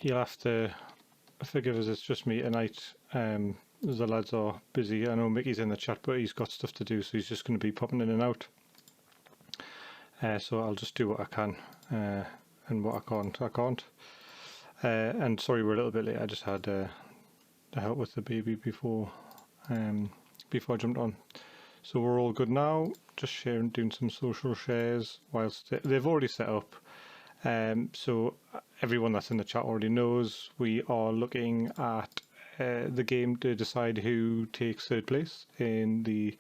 you'll have to forgive us, it's just me tonight. The lads are busy. I know Mickey's in the chat, but he's got stuff to do, so he's just going to be popping in and out. So I'll just do what I can, and what I can't. And sorry we're a little bit late. I just had to help with the baby before I jumped on. So we're all good now. Just doing some social shares whilst they've already set up. So everyone that's in the chat already knows we are looking at the game to decide who takes third place in the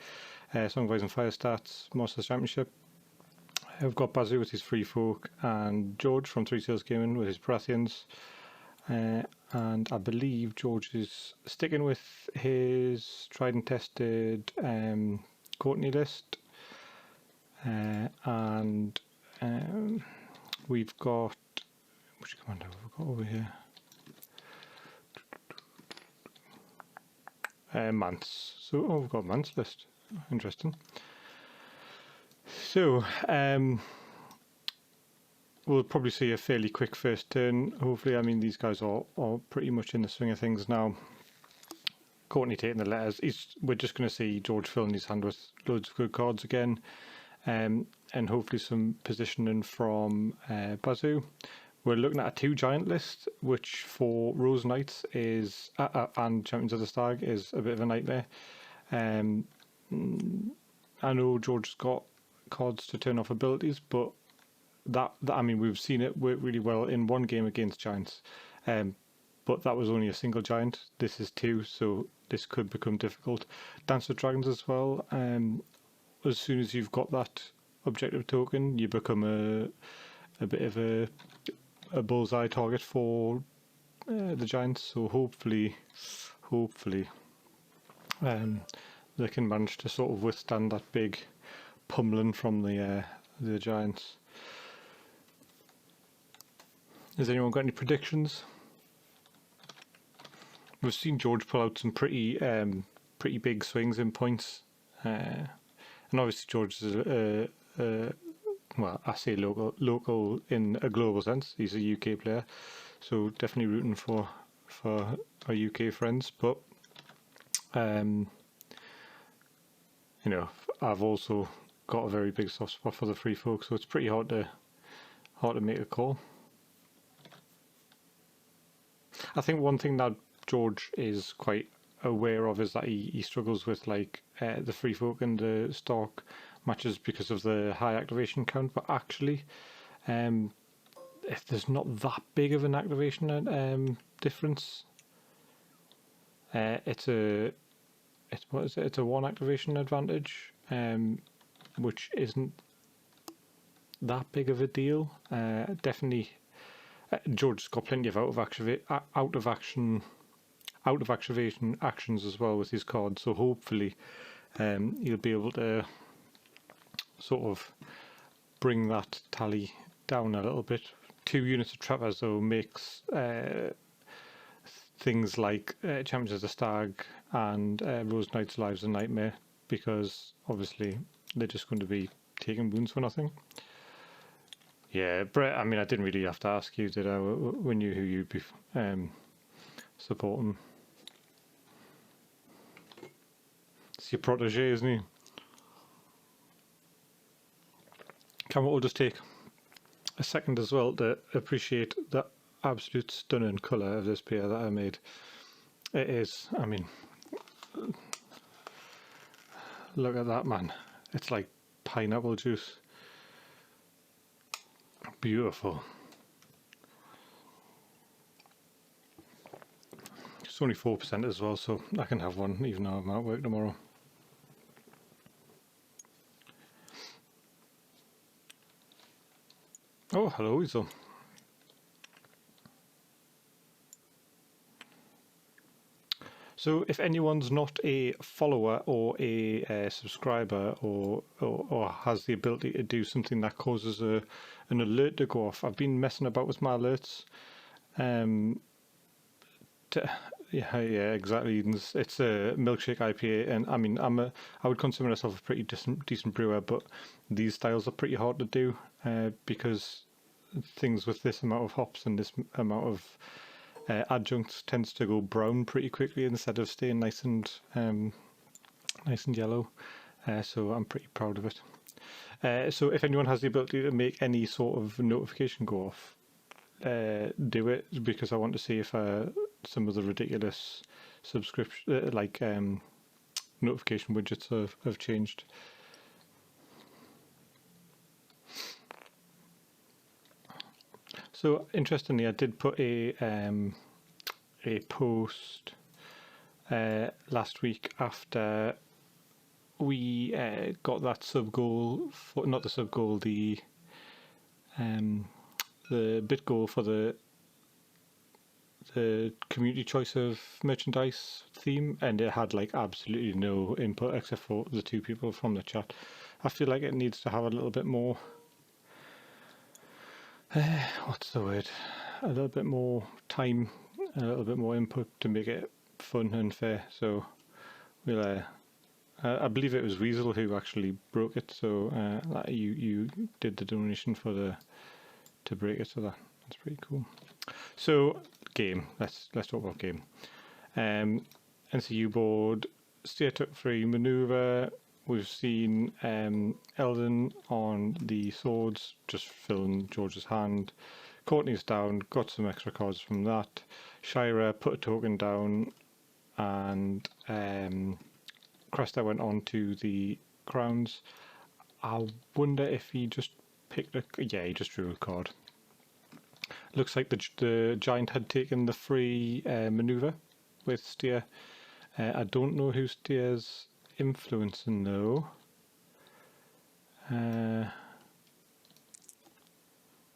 Song of Ice and Fire Stats Masters Championship. I've got Bazzu with his Free Folk and George from Three Tails Gaming with his Baratheons. And I believe George is sticking with his tried and tested Courtney list. And we've got, which commander have we got over here? Mance. So, we've got Mance list. Interesting. So, we'll probably see a fairly quick first turn. Hopefully, I mean, these guys are pretty much in the swing of things now. Courtney taking the letters. We're just going to see George filling his hand with loads of good cards again. And hopefully some positioning from Bazzu. We're looking at a 2 giant list, which for Rose Knights is and Champions of the Stag is a bit of a nightmare. I know George's got cards to turn off abilities, but that I mean, we've seen it work really well in one game against giants, but that was only a single giant. This is 2, so this could become difficult. Dance with Dragons as well. As soon as you've got that objective token, you become a bit of a bullseye target for the giants. So hopefully, they can manage to sort of withstand that big pummeling from the giants. Has anyone got any predictions? We've seen George pull out some pretty big swings in points. And obviously George is well, I say local in a global sense. He's a UK player, so definitely rooting for our UK friends. But you know, I've also got a very big soft spot for the Free Folk, so it's pretty hard to make a call. I think one thing that George is quite aware of is that he struggles with like the Free Folk and the Stark matches because of the high activation count, but actually if there's not that big of an activation difference, it's a 1 activation advantage, which isn't that big of a deal. Definitely George's got plenty of out of activation actions as well with his cards, so hopefully he'll be able to sort of bring that tally down a little bit. 2 units of trappers though makes things like Champions of the Stag and Rose Knight's lives a nightmare, because obviously they're just going to be taking wounds for nothing. Yeah, Brett, I mean, I didn't really have to ask you, did I? We knew who you'd be supporting. It's your protege, isn't he? Can we all just take a second as well to appreciate the absolute stunning colour of this pair that I made? It is, I mean, look at that, man. It's like pineapple juice. Beautiful. It's only 4% as well, so I can have one even though I'm at work tomorrow. Oh, hello, Weasel. So if anyone's not a follower or a subscriber or has the ability to do something that causes an alert to go off, I've been messing about with my alerts. Yeah, exactly. It's a milkshake IPA, and I mean, I would consider myself a pretty decent brewer, but these styles are pretty hard to do because things with this amount of hops and this amount of adjunct tends to go brown pretty quickly instead of staying nice and yellow. So I'm pretty proud of it. So if anyone has the ability to make any sort of notification go off, do it, because I want to see if some of the ridiculous subscription notification widgets have changed. So interestingly, I did put a post last week after we got that sub goal, not the sub goal, the bit goal for the community choice of merchandise theme, and it had like absolutely no input except for the 2 people from the chat. I feel like it needs to have a little bit more what's the word, a little bit more time, a little bit more input to make it fun and fair. So we'll I believe it was Weasel who actually broke it, so you did the donation for to break it, so that's pretty cool. So game, let's talk about game. NCU board, steer took 3 maneuver. We've seen Eldon on the swords, just filling George's hand. Courtney's down, got some extra cards from that. Shira put a token down, and Cresta went on to the crowns. I wonder if he just picked yeah, he just drew a card. Looks like the giant had taken the free maneuver with steer. I don't know who steer's influencing though.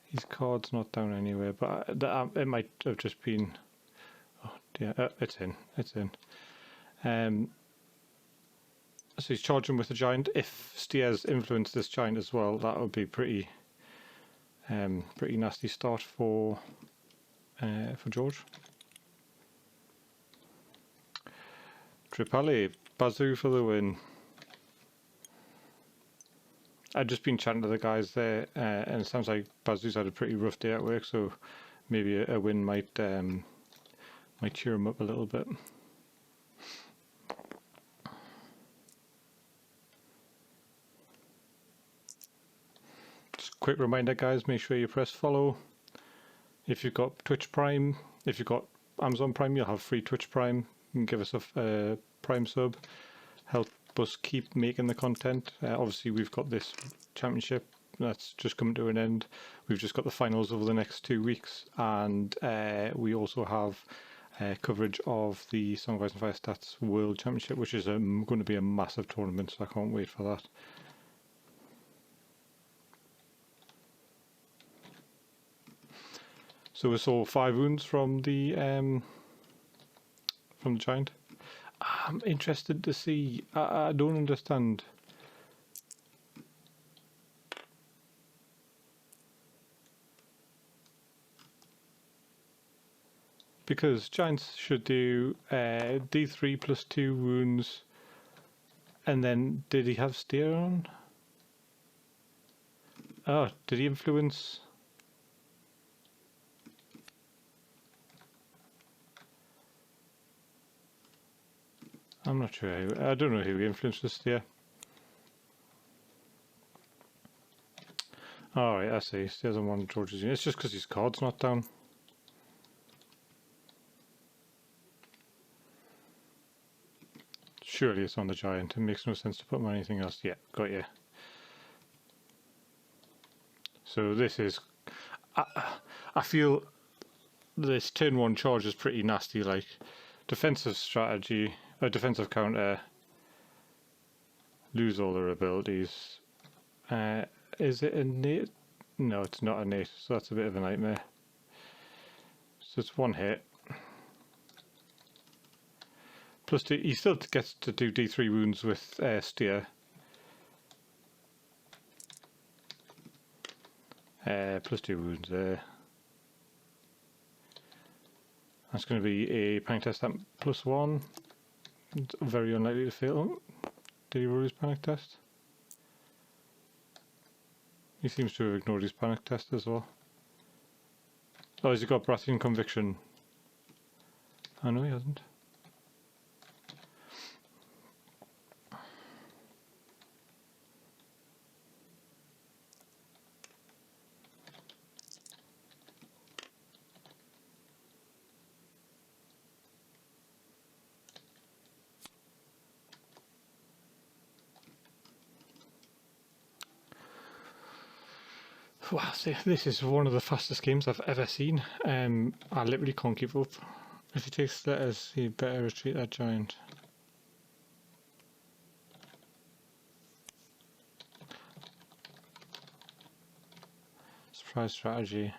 His card's not down anywhere, but it might have just been. Oh dear, it's in. So he's charging with the giant. If steer's influenced this giant as well, that would be pretty nasty start for George. Tripali, Bazzu for the win. I've just been chatting to the guys there, and it sounds like Bazzu's had a pretty rough day at work, so maybe a win might cheer him up a little bit. Just a quick reminder, guys, make sure you press follow. If you've got Twitch Prime, if you've got Amazon Prime, you'll have free Twitch Prime. You can give us a Prime sub, help us keep making the content. Obviously we've got this championship that's just coming to an end. We've just got the finals over the next 2 weeks, and we also have coverage of the Song of Ice and Fire Stats World Championship, which is going to be a massive tournament, so I can't wait for that. So we saw 5 wounds from the giant. I'm interested to see. I don't understand. Because giants should do D3 plus 2 wounds, and then did he have steer on? Oh, did he influence? I'm not sure. I don't know who influenced the steer. Alright, I see. Steers on one of George's unit. It's just because his card's not down. Surely it's on the giant. It makes no sense to put him on anything else. Yeah, got you. So this is... I feel this turn 1 charge is pretty nasty. Like, defensive strategy, a defensive counter, lose all their abilities. Is it innate? No, it's not innate, so that's a bit of a nightmare. So it's 1 hit. Plus 2, he still gets to do D3 wounds with steer. Plus 2 wounds there. That's going to be a panic test at +1. Very unlikely to fail. Did he roll his panic test? He seems to have ignored his panic test as well. Oh, has he got Baratheon conviction? Oh no, he hasn't. Wow, see, this is one of the fastest games I've ever seen. I literally can't keep up. If he takes letters, he better retreat that giant. Surprise strategy.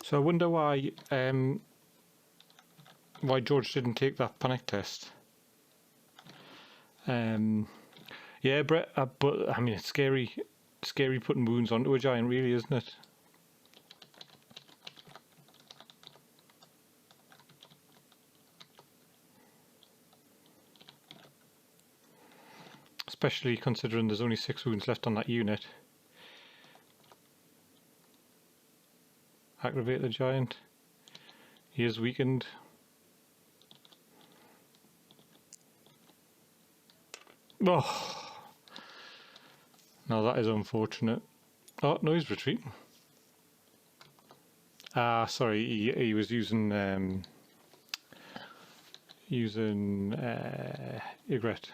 So I wonder why George didn't take that panic test. Yeah, Brett, but I mean, it's scary putting wounds onto a giant, really, isn't it? Especially considering there's only 6 wounds left on that unit. Activate the giant. He is weakened. Oh, now that is unfortunate. Oh no, he's retreating. Ah, sorry, he was using Egret.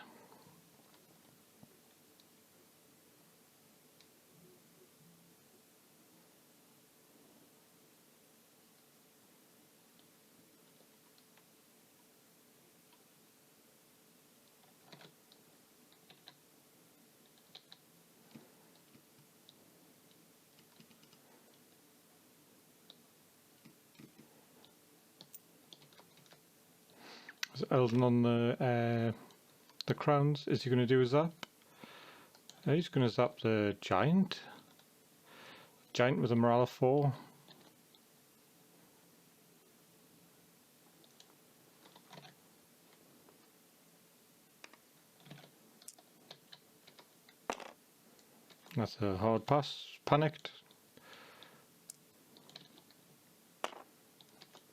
Is Eldon on the crowns? Is he going to do a zap? He's going to zap the giant. Giant with a morale of 4. That's a hard pass. Panicked.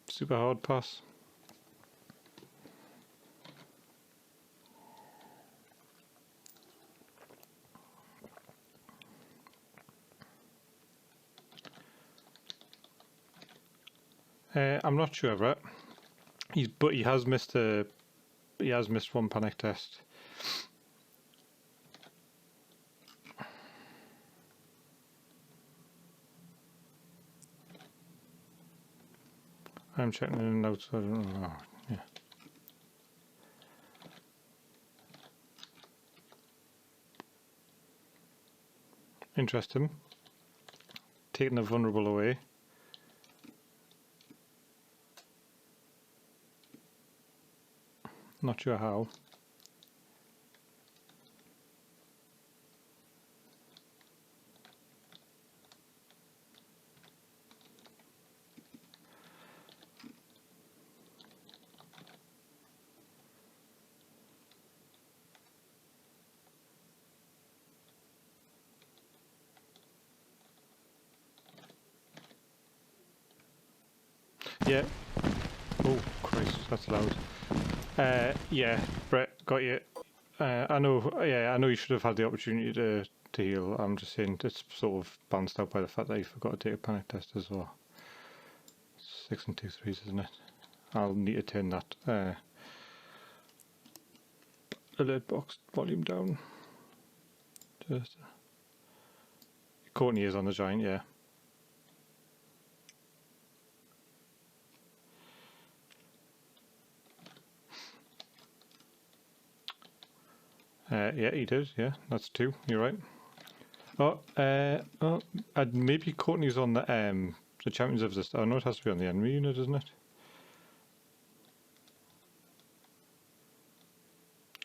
Super hard pass. I'm not sure, Brett. But he has missed one panic test. I'm checking in and out, so I don't know. Yeah. Interesting. Taking the vulnerable away. Not sure how. Yeah. Oh Christ, that's loud. Yeah, Brett, got you. I know. Yeah, I know you should have had the opportunity to heal. I'm just saying it's sort of balanced out by the fact that you forgot to take a panic test as well. 6 and 2 3s, isn't it? I'll need to turn that alert box volume down. Just Courtney is on the giant, yeah. Yeah, he did. Yeah, that's 2. You're right. Oh, maybe Courtney's on the champions of this. I know it has to be on the enemy unit, doesn't it?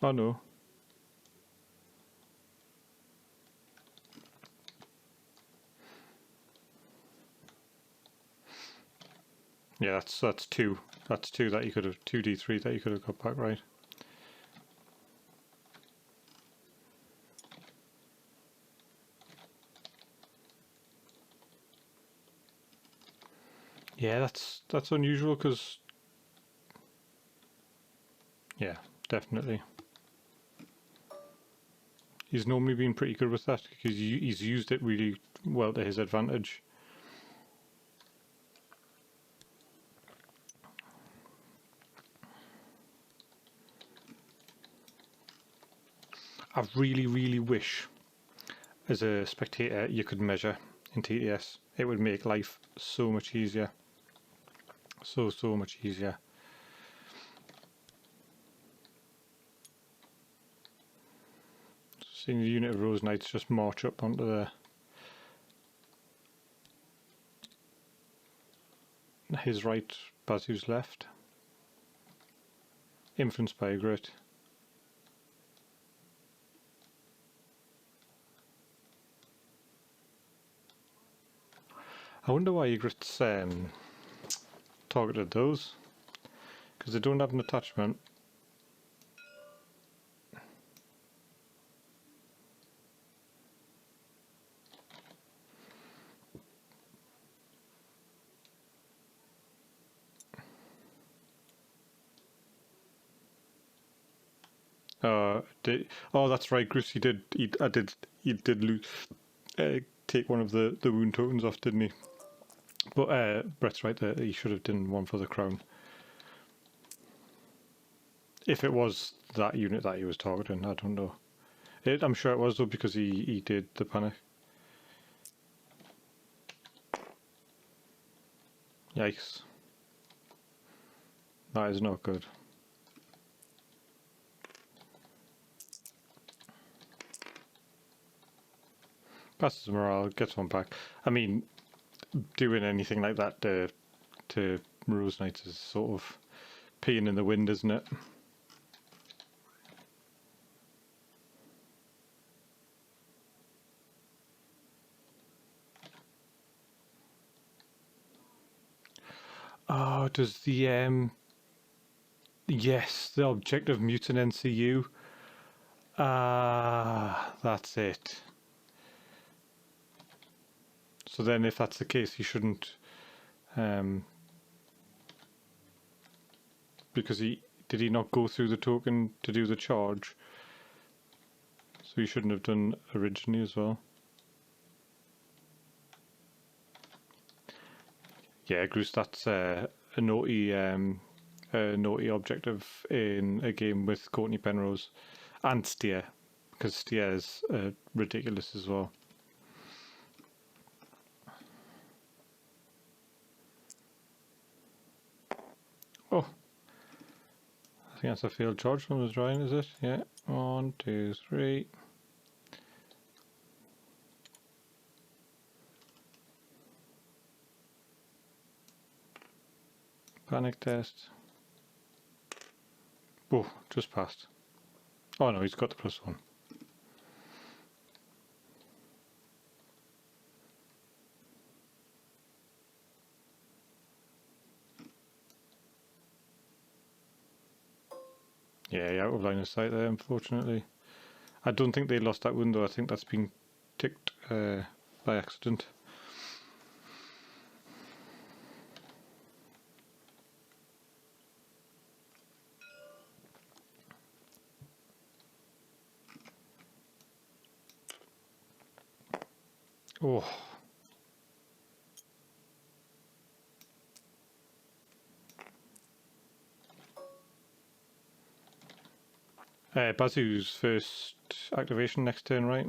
Oh no. Yeah, that's 2. That's 2 that you could have 2d3 that you could have got back right. Yeah, that's unusual because, yeah, definitely. He's normally been pretty good with that because he's used it really well to his advantage. I really, really wish, as a spectator, you could measure in TTS. It would make life so much easier. So much easier. Seeing the unit of Rose Knights just march up onto his right, Bazzu's left. Influenced by a grit. I wonder why Ygritte's targeted those, because they don't have an attachment. Oh, that's right, Chris. He did lose, take one of the wound tokens off, didn't he? But Brett's right there. He should have done one for the crown. If it was that unit that he was targeting, I don't know. I'm sure it was though, because he did the panic. Yikes. That is not good. Passes the morale, gets one back. I mean, doing anything like that to Rose Knights is sort of peeing in the wind, isn't it? Oh, does the yes, the objective mutant NCU. Ah, that's it. So then if that's the case, he shouldn't, because did he not go through the token to do the charge? So he shouldn't have done originally as well. Yeah, Groose, that's a naughty objective in a game with Courtney Penrose and Steer, because Steer is ridiculous as well. Oh, I think that's a failed charge from his Ryan, is it? Yeah, 1, 2, 3. Panic test. Oh, just passed. Oh no, he's got the +1. Yeah, out of line of sight there, unfortunately. I don't think they lost that window. I think that's been ticked by accident. Oh. Bazzu's first activation next turn, right?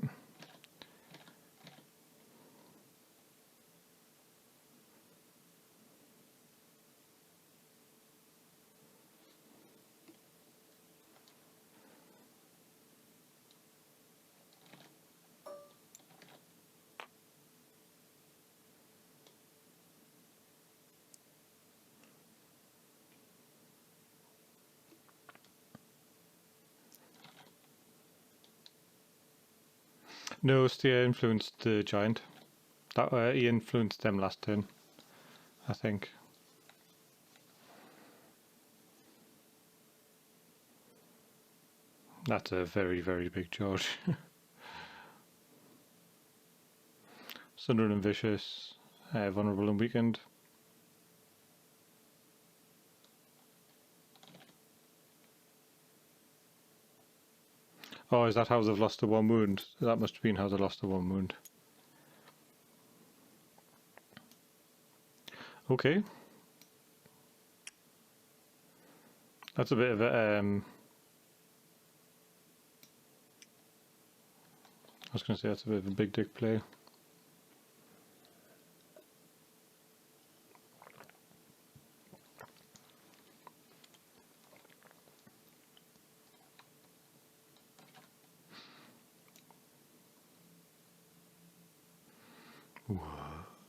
No, Steer influenced the giant. That he influenced them last turn, I think. That's a very, very big charge. Sundered and Vicious, vulnerable and weakened. Oh, is that how they've lost the 1 wound? That must have been how they lost the 1 wound. Okay. That's a bit of a... I was going to say that's a bit of a big dick play.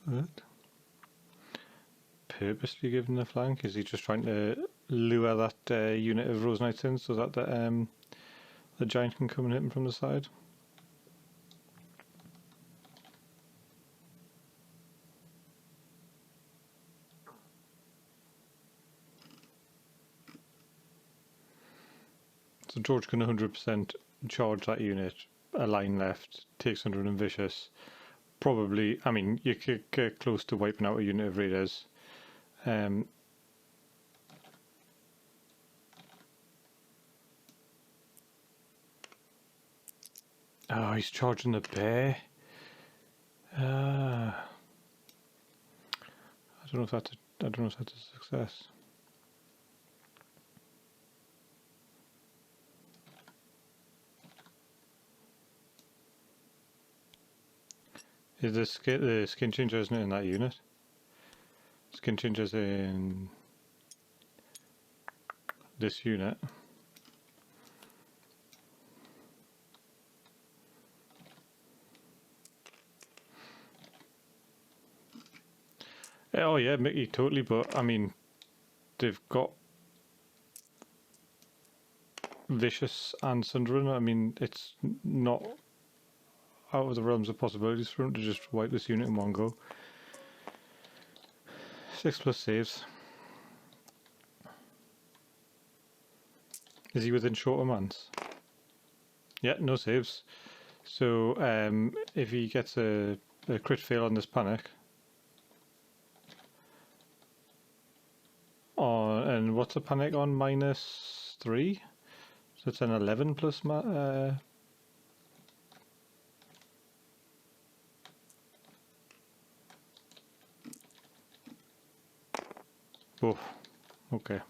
What? Purposely given the flank? Is he just trying to lure that unit of Rose Knights in so that the giant can come and hit him from the side? So George can 100% charge that unit, a line left, takes 100 and vicious. Probably, I mean, you could get close to wiping out a unit of raiders. Oh, he's charging the bear. I don't know if that's a success. Is the skin changer isn't in that unit? Skin changer's in this unit. Oh yeah, Mickey, totally, but I mean, they've got Vicious and Sunderland. I mean, it's not out of the realms of possibilities for him to just wipe this unit in one go. 6+ saves. Is he within shorter mans? Yeah, no saves. So if he gets a crit fail on this panic, and what's a panic on? -3? So it's an 11 plus oh, okay.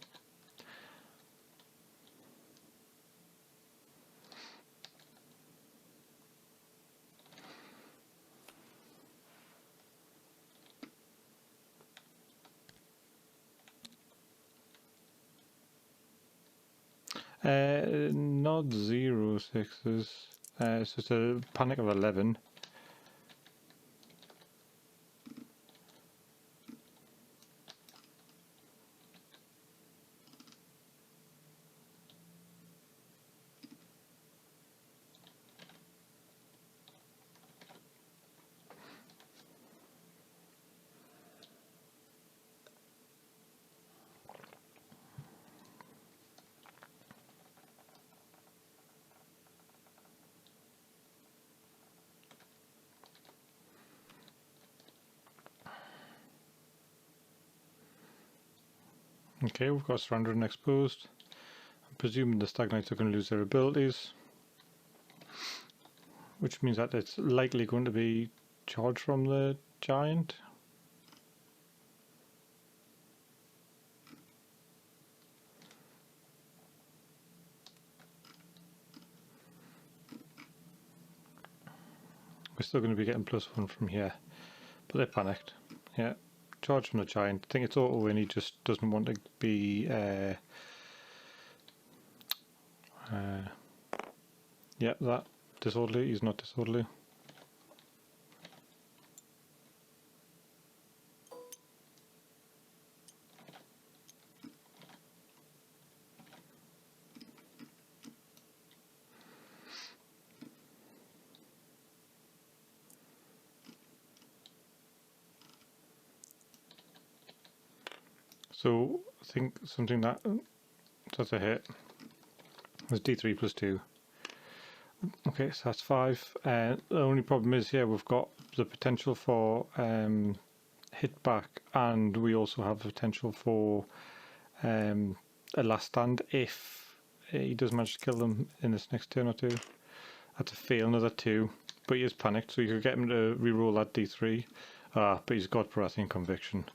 Not 0 6s. So it's a panic of 11. Okay, we've got surrendered and exposed. I'm presuming the Stag Knights are going to lose their abilities, which means that it's likely going to be charged from the giant. We're still going to be getting +1 from here, but they're panicked. Yeah, charge from the giant. I think it's auto and he just doesn't want to be yeah, that disorderly. He's not disorderly. So I think something that's a hit was D3 +2. Okay, so that's 5. The only problem is here we've got the potential for hit back, and we also have the potential for a last stand if he does manage to kill them in this next turn or two. That's a fail, another 2. But he is panicked, so you could get him to reroll that d3. But he's got Baratheon conviction.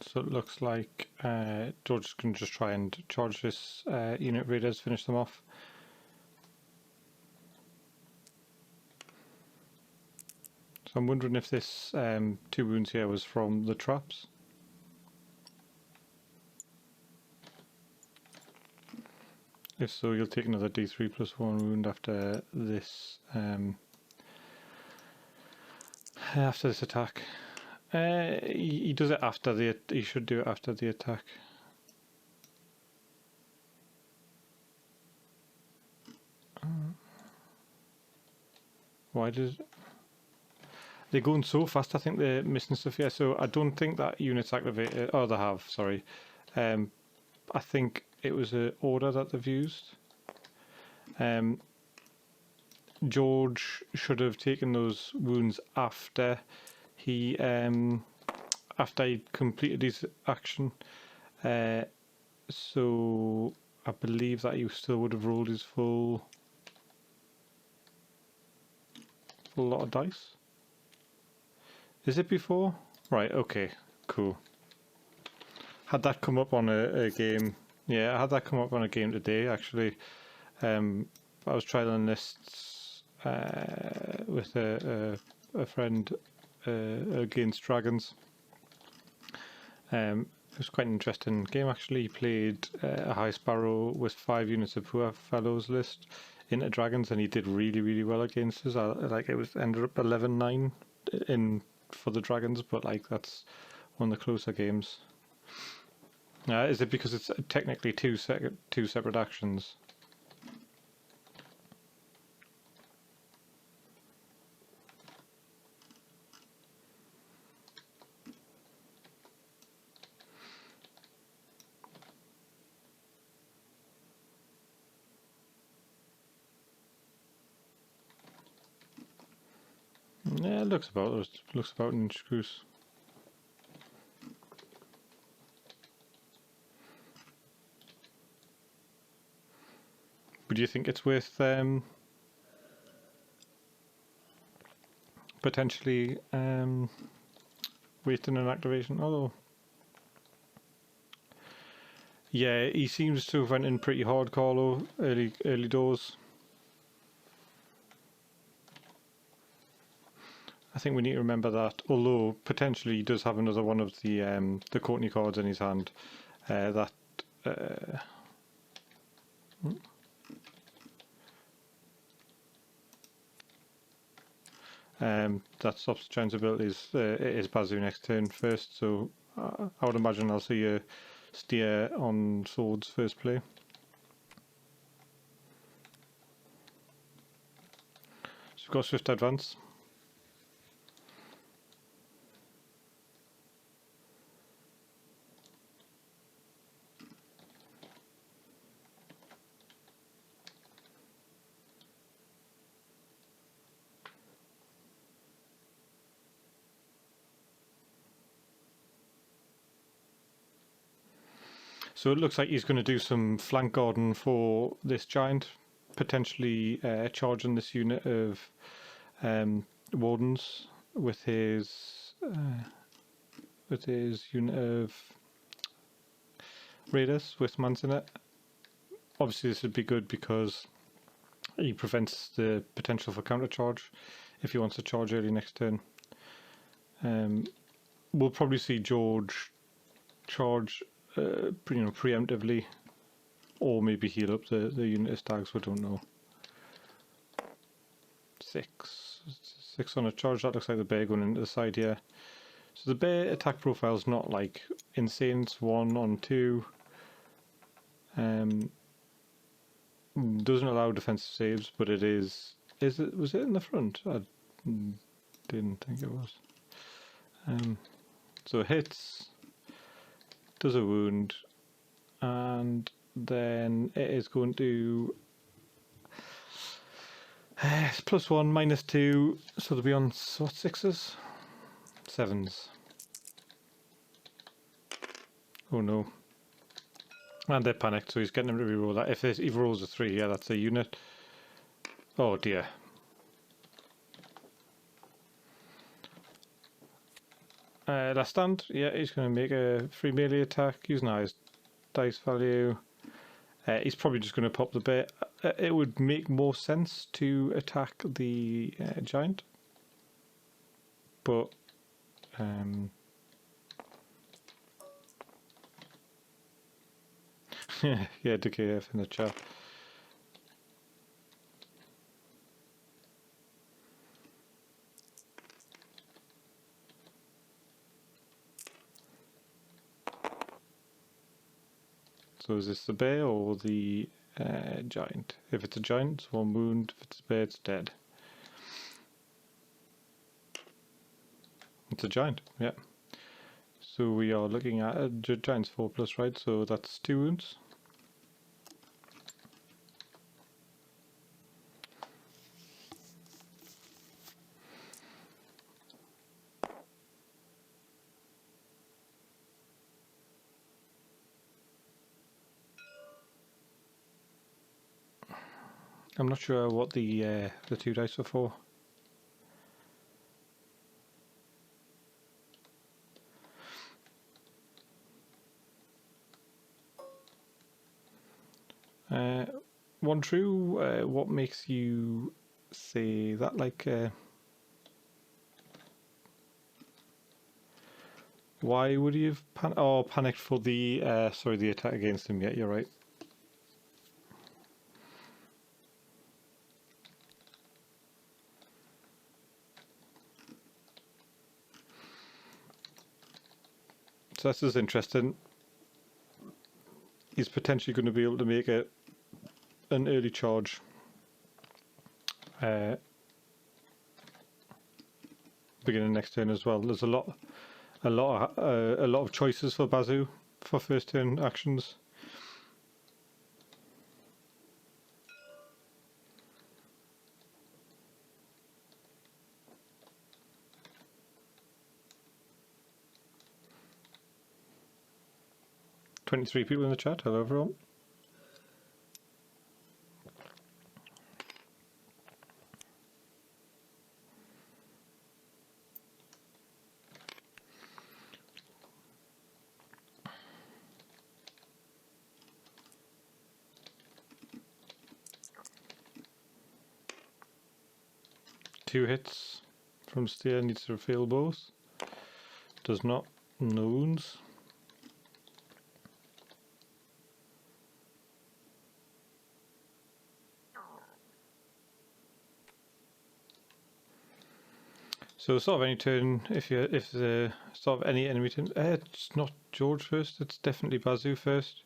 So it looks like George can just try and charge this unit raiders, finish them off. So I'm wondering if this 2 wounds here was from the traps. If so, you'll take another d3 plus 1 wound after this attack. He does it after he should do it after the attack. Why does they're going so fast? I think they're missing stuff here. So I don't think that unit's activated. Oh, they have. Sorry. I think it was an order that they've used. George should have taken those wounds after he completed his action. So I believe that he still would have rolled his full lot of dice. Is it before? Right, okay, cool. Had that come up on a game, yeah, I had that come up on a game today actually. I was trialing lists with a friend against dragons. It was quite an interesting game actually. He played a High Sparrow with 5 units of Poor Fellows list into dragons, and he did really well against us. Like it was ended up 11-9 in for the dragons, but like that's one of the closer games. Is it because it's technically two separate actions? Yeah, it looks about an inch goose. But do you think it's worth potentially waiting an activation? Although, yeah, he seems to have went in pretty hard, Carlo, early doors. I think we need to remember that, although potentially he does have another one of the Courtney cards in his hand. That stops Giant's abilities. It is Bazzu next turn first, so I would imagine I'll see a steer on swords first play. So we've got swift advance. So it looks like he's going to do some flank guarding for this giant, potentially charging this unit of wardens with his unit of raiders with mans in it. Obviously this would be good because he prevents the potential for counter charge if he wants to charge early next turn. We'll probably see George charge preemptively or maybe heal up the unit of stags, we don't know. 6 on a charge, that looks like the bear going into the side here. So the bear attack profile is not like insane, it's 1 on 2. Doesn't allow defensive saves, but it is it, was it in the front? I didn't think it was. So it hits, does a wound, and then it is going to it's +1, -2, so they'll be on what, 6s? 7s. Oh no. And they're panicked, so he's getting him to reroll that. If he rolls a 3, yeah, that's a unit. Oh dear. Last stand, yeah, he's going to make a free melee attack using his dice value. He's probably just going to pop the bear. It would make more sense to attack the giant, but yeah, DKF in the chat. So is this the bear or the giant? If it's a giant, it's 1 wound. If it's a bear, it's dead. It's a giant, yeah. So we are looking at a giant's 4+, right? So that's 2 wounds. I'm not sure what the 2 dice are for. One true. What makes you say that? Like, why would he have panicked for the sorry, the attack against him? Yeah, you're right. So this is interesting. He's potentially going to be able to make an early charge. Beginning next turn as well. There's a lot of choices for Bazzu for first turn actions. "23 people in the chat. Hello everyone." Two hits from Steer, needs to refill both. Does not. No wounds. So sort of any turn, if the sort of any enemy turn, it's not George first. It's definitely Bazzu first.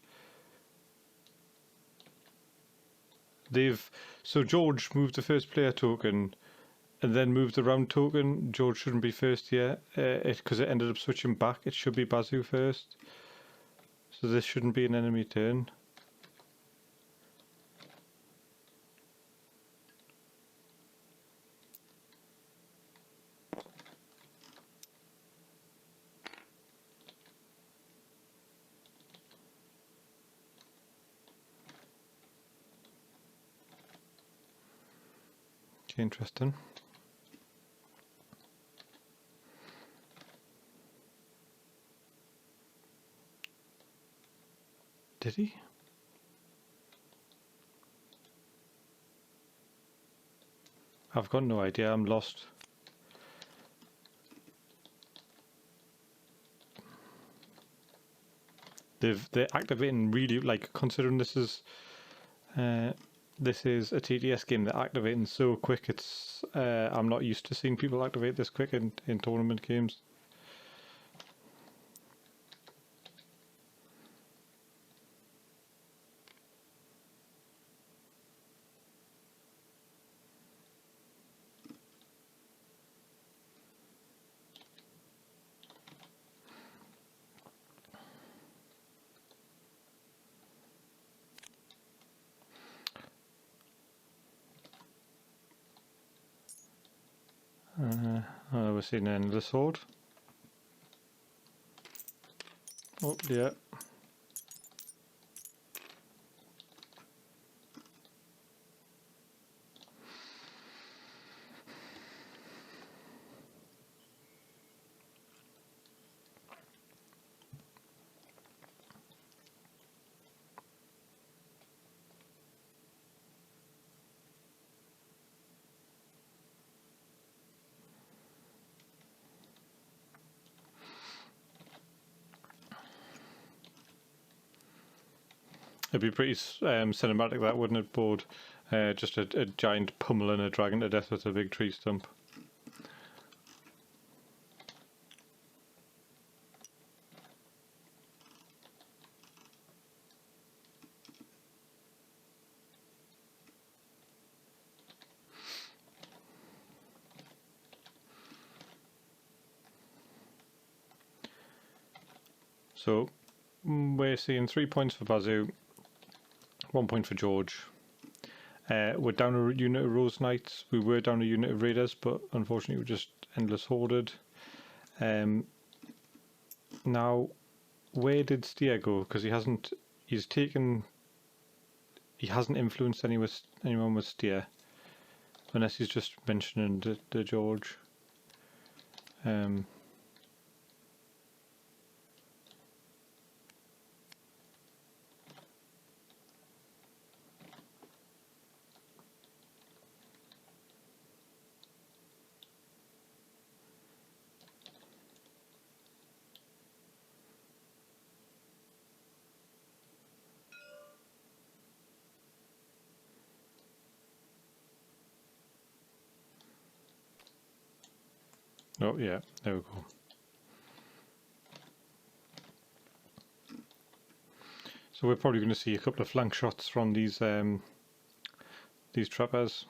So George moved the first player token, and then moved the round token. George shouldn't be first here, because it ended up switching back. It should be Bazzu first. So this shouldn't be an enemy turn. Interesting. Did he? I've got no idea. I'm lost. they're activating really, like, considering this is a TTS game, they're activating so quick. It's I'm not used to seeing people activate this quick in tournament games. We're seeing an endless sword. Oh, yeah. It'd be pretty cinematic, that, wouldn't it, Board? Just a giant pummeling a dragon to death with a big tree stump. So we're seeing 3 points for Bazzu, 1 point for George. We're down a unit of Rose Knights. We were down a unit of Raiders, but unfortunately we're just endless hoarded. Now, where did Steer go? Because he hasn't influenced anyone with Steer, unless he's just mentioning the George. Oh yeah, there we go. So we're probably going to see a couple of flank shots from these trappers.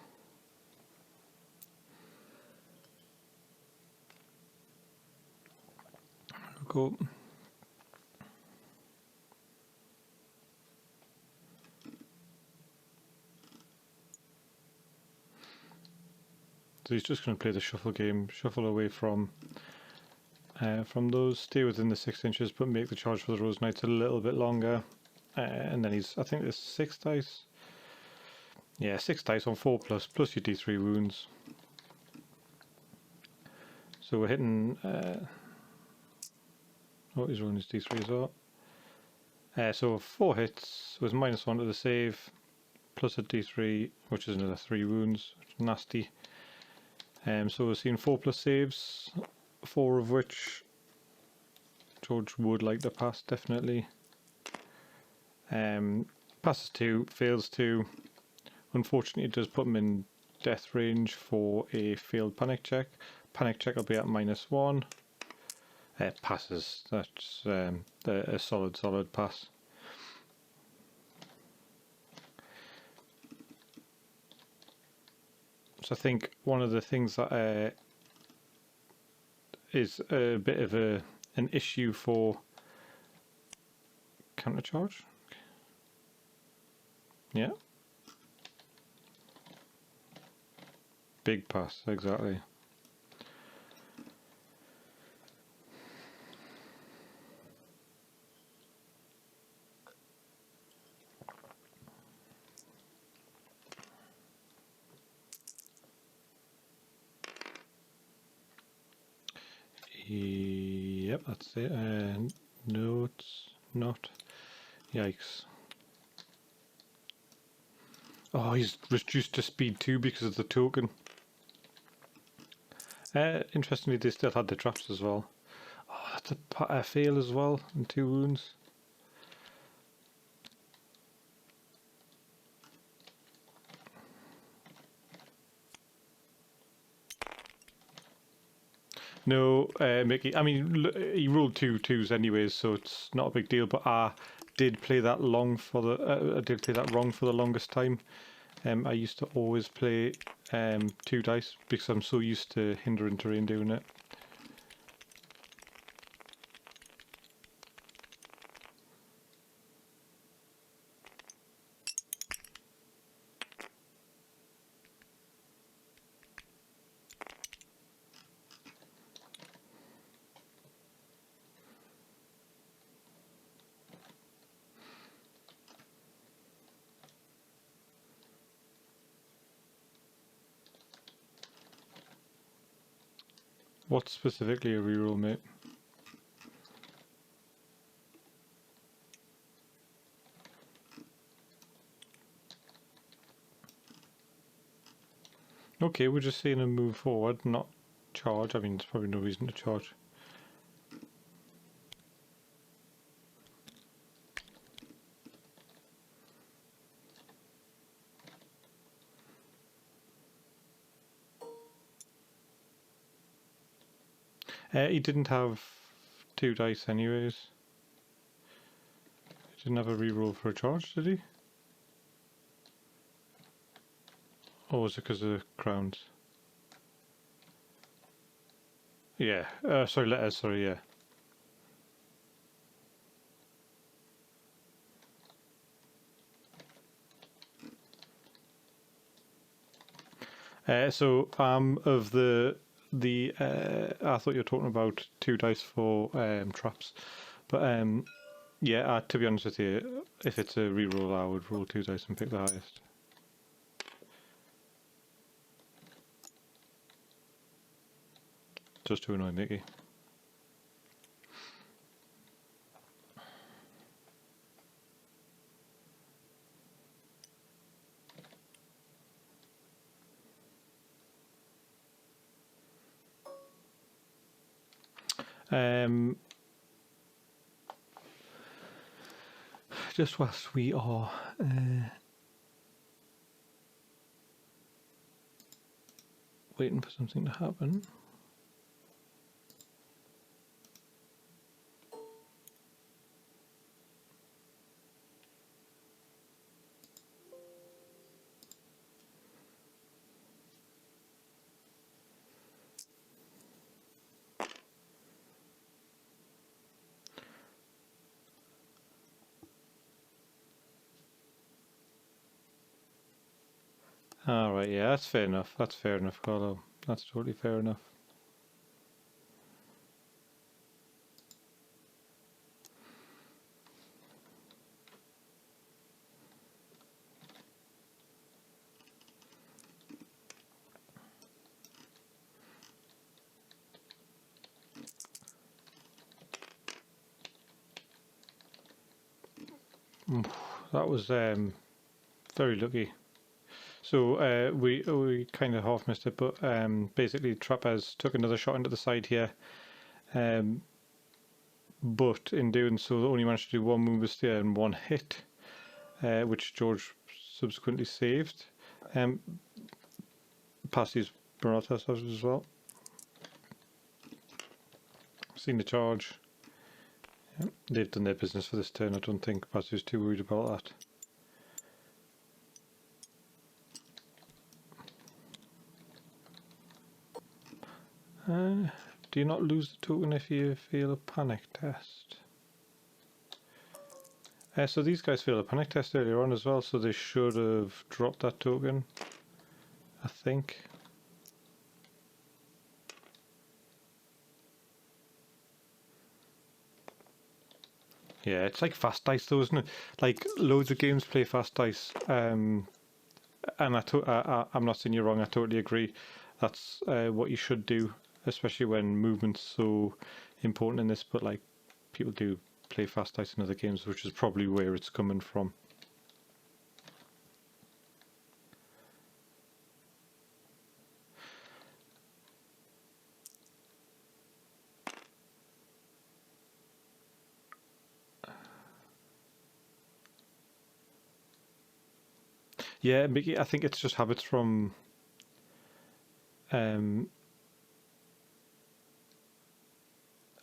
There we go. So he's just going to play the shuffle game, shuffle away from those, stay within the 6 inches, but make the charge for the Rose Knights a little bit longer. And then I think there's 6 dice. Yeah, 6 dice on 4+, plus your D3 wounds. So we're hitting... oh, he's rolling his D3 as well. So 4 hits with -1 to the save, plus a D3, which is another 3 wounds, which is nasty. So we're seeing 4+ saves, 4 of which George would like to pass, definitely. Passes 2, fails 2. Unfortunately, it does put him in death range for a failed panic check. Panic check will be at -1. Passes. That's a solid pass. So I think one of the things that is a bit of an issue for counter charge. Yeah. Big pass, exactly. Yep, that's it. No, it's not. Yikes. Oh, he's reduced to speed 2 because of the token. Interestingly, they still had the traps as well. Oh, that's a fail as well, and 2 wounds. No, Mickey. I mean, he rolled 2 2s anyways, so it's not a big deal. But I did play that long for the. I did play that wrong for the longest time. I used to always play 2 dice because I'm so used to hindering terrain doing it. What's specifically a reroll, mate? Okay, we're just seeing him move forward, not charge. I mean, there's probably no reason to charge. He didn't have 2 dice anyways. He didn't have a reroll for a charge, did he? Or was it because of the crowns? Yeah. Sorry, letters. Sorry, yeah. So of the I thought you were talking about 2 dice for traps, but yeah. To be honest with you, if it's a reroll, I would roll 2 dice and pick the highest. Just to annoy Mickey. Just whilst we are waiting for something to happen. Alright, yeah, that's fair enough. That's fair enough, Carlo. That's totally fair enough. That was very lucky. So we kind of half missed it, but basically Trapez took another shot into the side here, but in doing so only managed to do 1 move steer and 1 hit, which George subsequently saved. Past his Baratheon as well. Seen the charge. Yep, they've done their business for this turn. I don't think Bazzu's too worried about that. Do you not lose the token if you fail a panic test? So these guys failed a panic test earlier on as well, so they should have dropped that token, I think. Yeah, it's like fast dice though, isn't it? Like, loads of games play fast dice, and I'm not saying you're wrong, I totally agree. That's what you should do, especially when movement's so important in this, but like, people do play fast dice in other games, which is probably where it's coming from. Yeah, Mickey, I think it's just habits from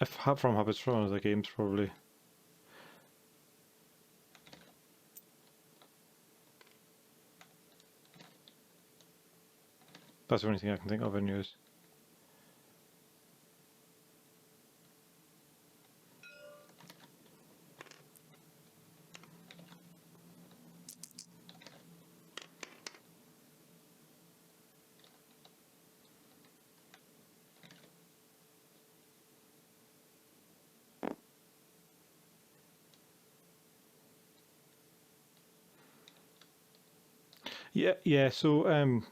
from habits from other games, probably. That's the only thing I can think of anyways. Yeah. So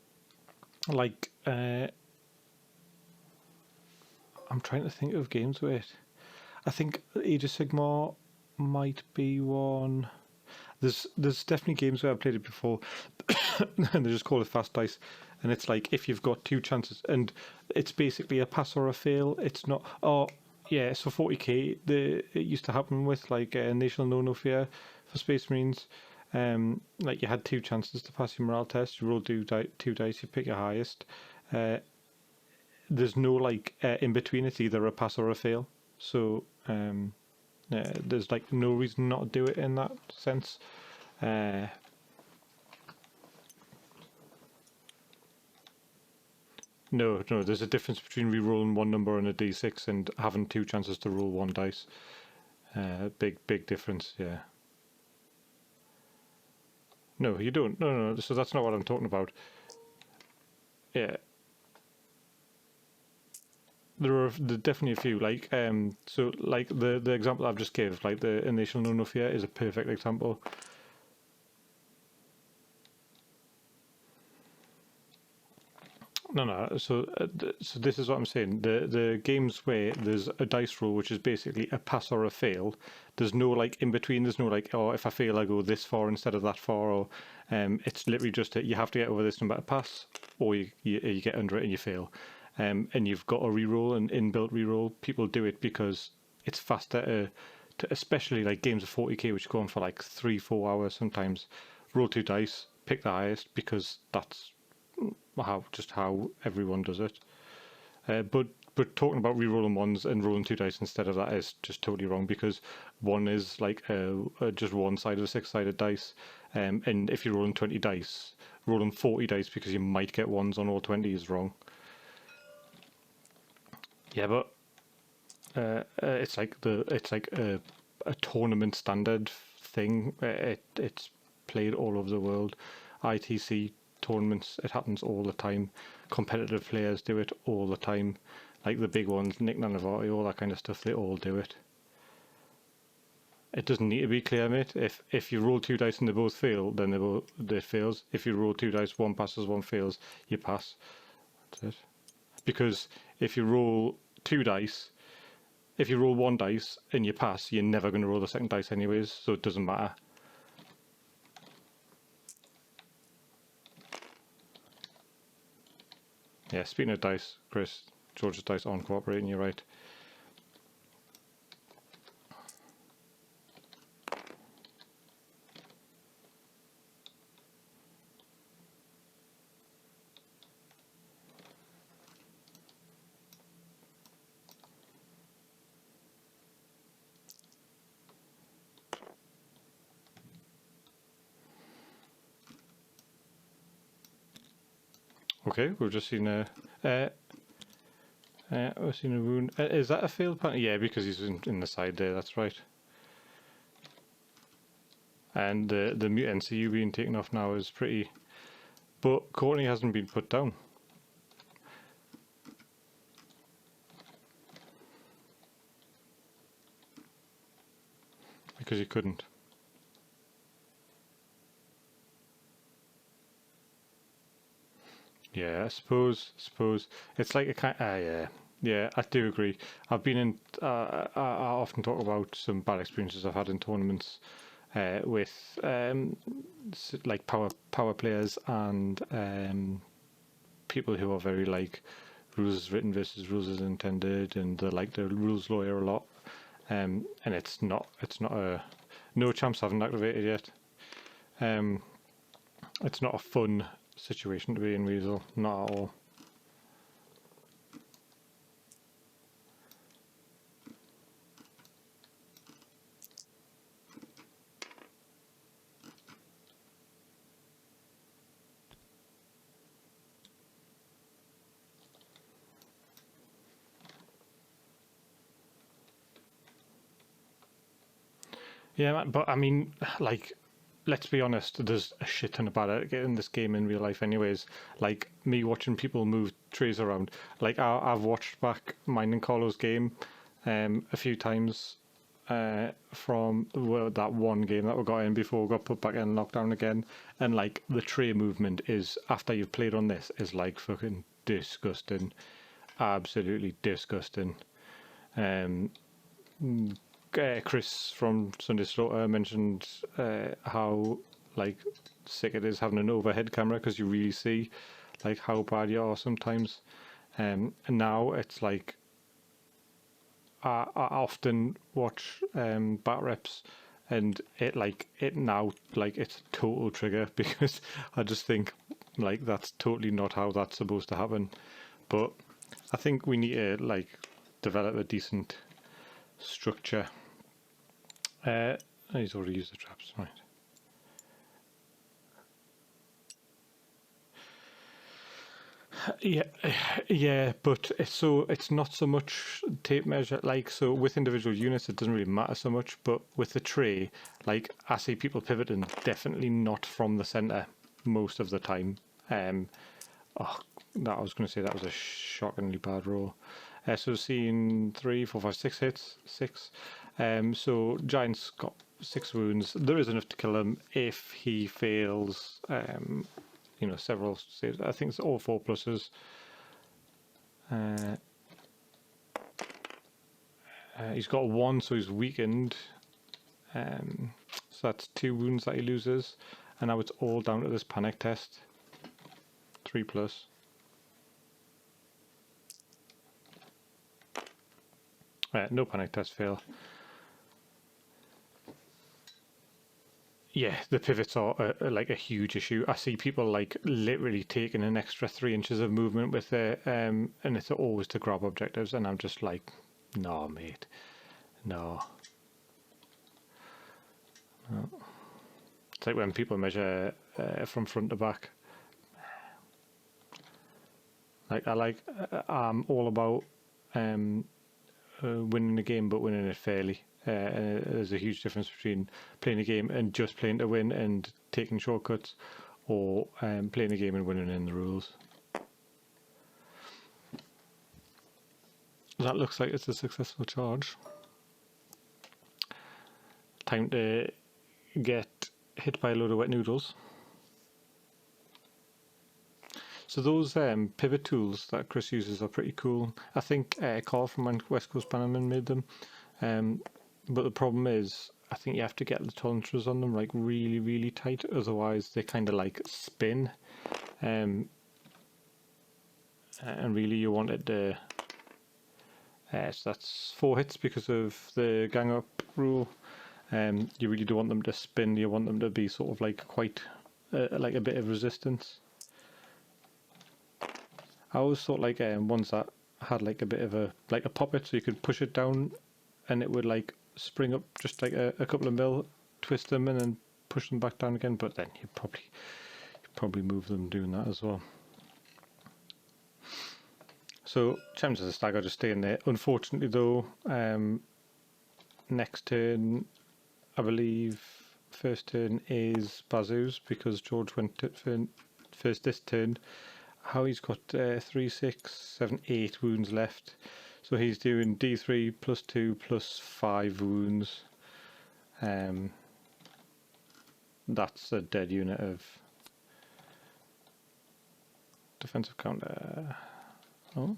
like I'm trying to think of games with it. I think Age of Sigmar might be one. There's definitely games where I've played it before, and they just call it fast dice, and it's like if you've got two chances, and it's basically a pass or a fail. It's not. Oh yeah, so 40k. It used to happen with like National No Fear for Space Marines. Like you had two chances to pass your morale test. You roll two dice. You pick your highest. There's no like in between. It's either a pass or a fail. So there's like no reason not to do it in that sense. No, there's a difference between re-rolling one number on a d6 and having two chances to roll one dice. Big difference, yeah. No, you don't. No. So that's not what I'm talking about. Yeah. There are definitely a few, like, so, like, the example I've just gave, like, the initial no fear is a perfect example. No. So this is what I'm saying. The games where there's a dice roll, which is basically a pass or a fail. There's no like in between. There's no like, oh, if I fail, I go this far instead of that far. Or it's literally just you have to get over this no matter pass, or you get under it and you fail. And you've got a reroll, an inbuilt reroll. People do it because it's faster to especially like games of 40k, which go on for like 3-4 hours sometimes. Roll two dice, pick the highest because that's how everyone does it. But talking about re-rolling ones and rolling two dice instead of that is just totally wrong because one is like just one side of a six-sided dice, and if you're rolling 20 dice, rolling 40 dice because you might get ones on all 20 is wrong. Yeah, but it's like a tournament standard thing. It's played all over the world. ITC tournaments, it happens all the time. Competitive players do it all the time. Like the big ones, Nick Nanavati, all that kind of stuff, they all do it. It doesn't need to be clear, mate. If you roll two dice and they both fail, then they fails. If you roll two dice, one passes, one fails, you pass. That's it. Because if you roll two dice, if you roll one dice and you pass, you're never going to roll the second dice anyways, so it doesn't matter. Yeah, speaking of dice, Chris, George's dice aren't cooperating, you're right. Okay, we've just seen we've seen a wound. Is that a failed penalty? Yeah, because he's in the side there. That's right. And the mute NCU being taken off now is pretty. But Courtney hasn't been put down. Because he couldn't. Yeah, I suppose it's like a kind. Yeah, I do agree. I've been in. I often talk about some bad experiences I've had in tournaments with like power players and people who are very like rules as written versus rules as intended, and they're like the rules lawyer a lot. And it's not a no champs haven't activated yet. It's not a fun situation to be in, Weasel, not at all. Yeah, man, but I mean, like, let's be honest, there's a shit ton about it in this game in real life anyways. Like, me watching people move trees around. Like, I've watched back mine and Carlo's game a few times from that one game that we got in before we got put back in lockdown again. And, like, the tree movement is, after you've played on this, is, like, fucking disgusting. Absolutely disgusting. Um, Chris from Sunday Slaughter mentioned how like sick it is having an overhead camera because you really see like how bad you are sometimes. And now it's like I often watch bat reps, and it now like it's a total trigger because I just think like that's totally not how that's supposed to happen. But I think we need to like develop a decent structure. He's already used the traps, right? Yeah, but it's not so much tape measure. Like, so with individual units, it doesn't really matter so much. But with the tray, like I see people pivoting definitely not from the center most of the time. Oh, that I was going to say that was a shockingly bad roll. So seeing 3, 4, 5, 6 hits, 6. So Giant's got 6 wounds. There is enough to kill him if he fails. You know, several saves. I think it's all 4 pluses. He's got 1, so he's weakened. So that's 2 wounds that he loses, and now it's all down to this panic test. 3 plus. No panic test fail. Yeah, the pivots are like a huge issue. I see people like literally taking an extra 3 inches of movement with it, and it's always to grab objectives, and I'm just like, no, mate, no. It's like when people measure from front to back. Like I'm all about winning the game, but winning it fairly. There's a huge difference between playing a game and just playing to win and taking shortcuts, or playing a game and winning in the rules. That looks like it's a successful charge. Time to get hit by a load of wet noodles. So those pivot tools that Chris uses are pretty cool. I think Carl from West Coast Bannerman made them. But the problem is, I think you have to get the tolerances on them like really, really tight. Otherwise, they kind of like spin. And really, you want it to. So that's 4 hits because of the gang up rule. You really don't want them to spin. You want them to be sort of like quite like a bit of resistance. I always thought like ones that had like a bit of a poppet, so you could push it down, and it would like spring up just like a couple of mil, twist them, and then push them back down again. But then you probably move them doing that as well. So Champions of the Stag are just staying there. Unfortunately though, next turn, I believe first turn is Bazzu's, because George went first this turn. How he's got 3, 6, 7, 8 wounds left. So he's doing D3 plus 2 plus 5 wounds. That's a dead unit of defensive counter. Oh.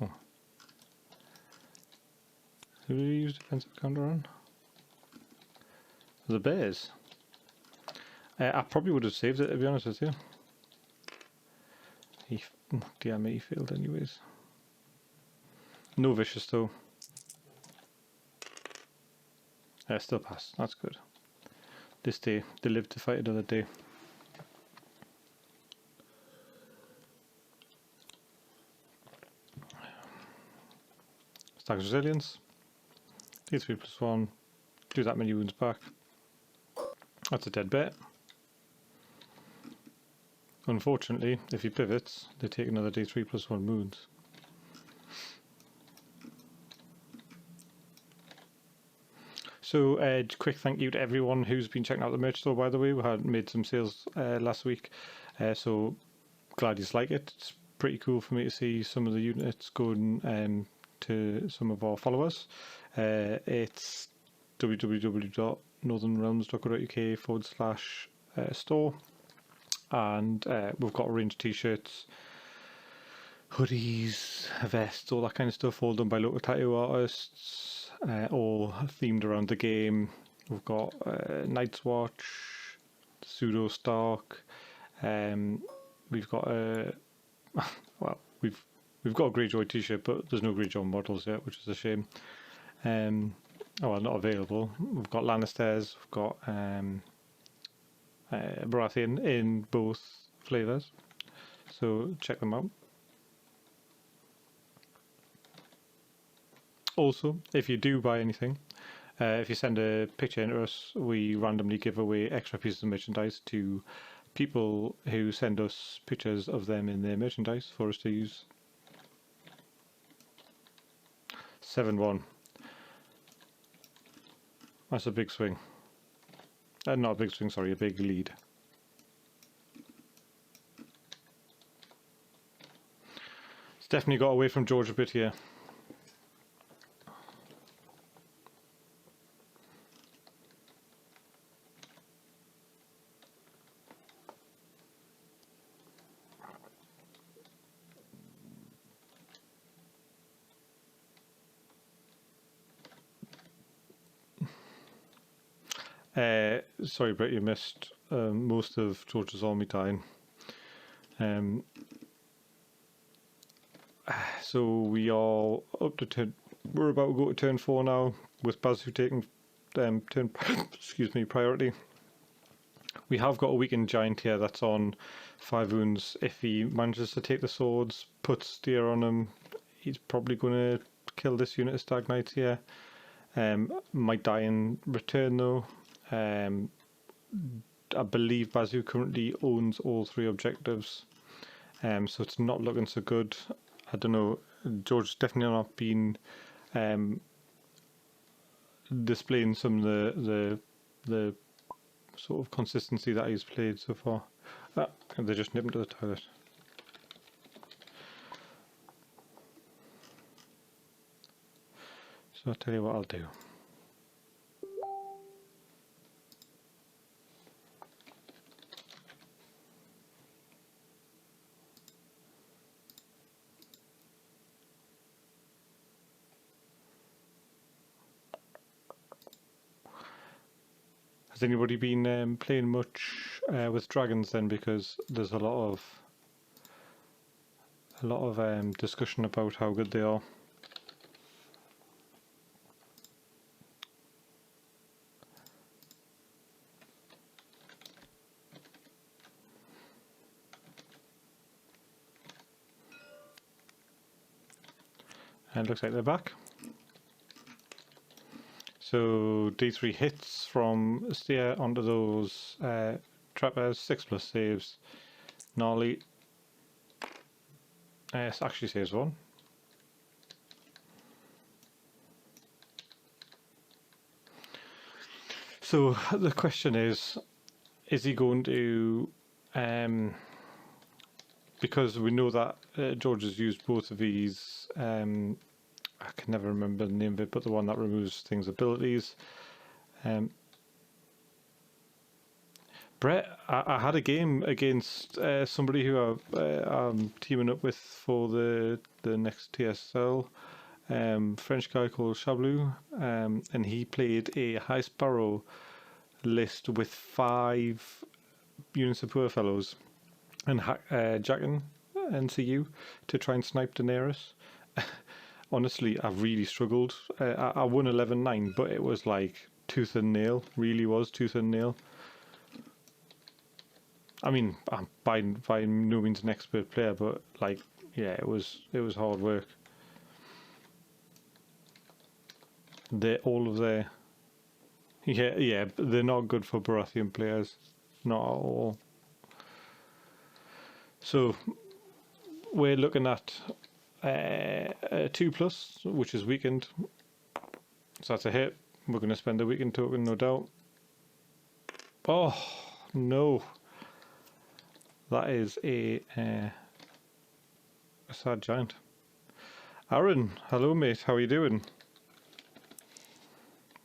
Who did he use defensive counter on? The Bears. I probably would have saved it, to be honest with you. Damn it, he failed anyways. No vicious though. Still pass, that's good. This day, they live to fight another day. Stag's resilience. D3 plus 1. Do that many wounds back. That's a dead bet. Unfortunately, if he pivots, they take another D3 plus 1 wounds. So, quick thank you to everyone who's been checking out the merch store, by the way. We had made some sales last week, so glad you like it. It's pretty cool for me to see some of the units going to some of our followers. It's www.northernrealms.co.uk/store, and we've got a range of t-shirts, hoodies, vests, all that kind of stuff, all done by local tattoo artists, all themed around the game. We've got Night's Watch, Pseudo Stark. We've got a well, we've got a Greyjoy t-shirt, but there's no Greyjoy models yet, which is a shame. Oh well, not available. We've got Lannisters. We've got Baratheon in both flavours, so check them out. Also, if you do buy anything, if you send a picture in to us, we randomly give away extra pieces of merchandise to people who send us pictures of them in their merchandise for us to use. 7-1. That's a big swing. Not a big swing, sorry, a big lead. It's definitely got away from George a bit here. Sorry, Brett, you missed most of George's army time. So we are up to turn. We're about to go to turn 4 now, with Bazzu taking turn priority. We have got a weakened giant here that's on 5 wounds. If he manages to take the swords, put steer on him, he's probably going to kill this unit of Stag Knights here. Might die in return though. I believe Bazzu currently owns all 3 objectives, so it's not looking so good. I don't know. George's definitely not been displaying some of the sort of consistency that he's played so far. They're just nipping to the toilet. So I'll tell you what I'll do. Has anybody been playing much with dragons then? Because there's a lot of discussion about how good they are. And it looks like they're back. So D3 hits from steer onto those trappers, 6+ saves. Gnarly. It actually saves 1. So the question is he going to, because we know that George has used both of these, I can never remember the name of it, but the one that removes things abilities. Brett, I had a game against somebody who I'm teaming up with for the next TSL, French guy called Chablou, and he played a High Sparrow list with 5 units of poor fellows and Jackin NCU to try and snipe Daenerys. Honestly, I really struggled. I won 11-9, but it was like tooth and nail. Really was tooth and nail. I mean, I'm by no means an expert player, but like, yeah, it was hard work. All of their they're not good for Baratheon players, not at all. So we're looking at a 2+, which is weakened. So that's a hit. We're going to spend the weekend token, no doubt. Oh, no. That is a sad giant. Aaron, hello mate, how are you doing?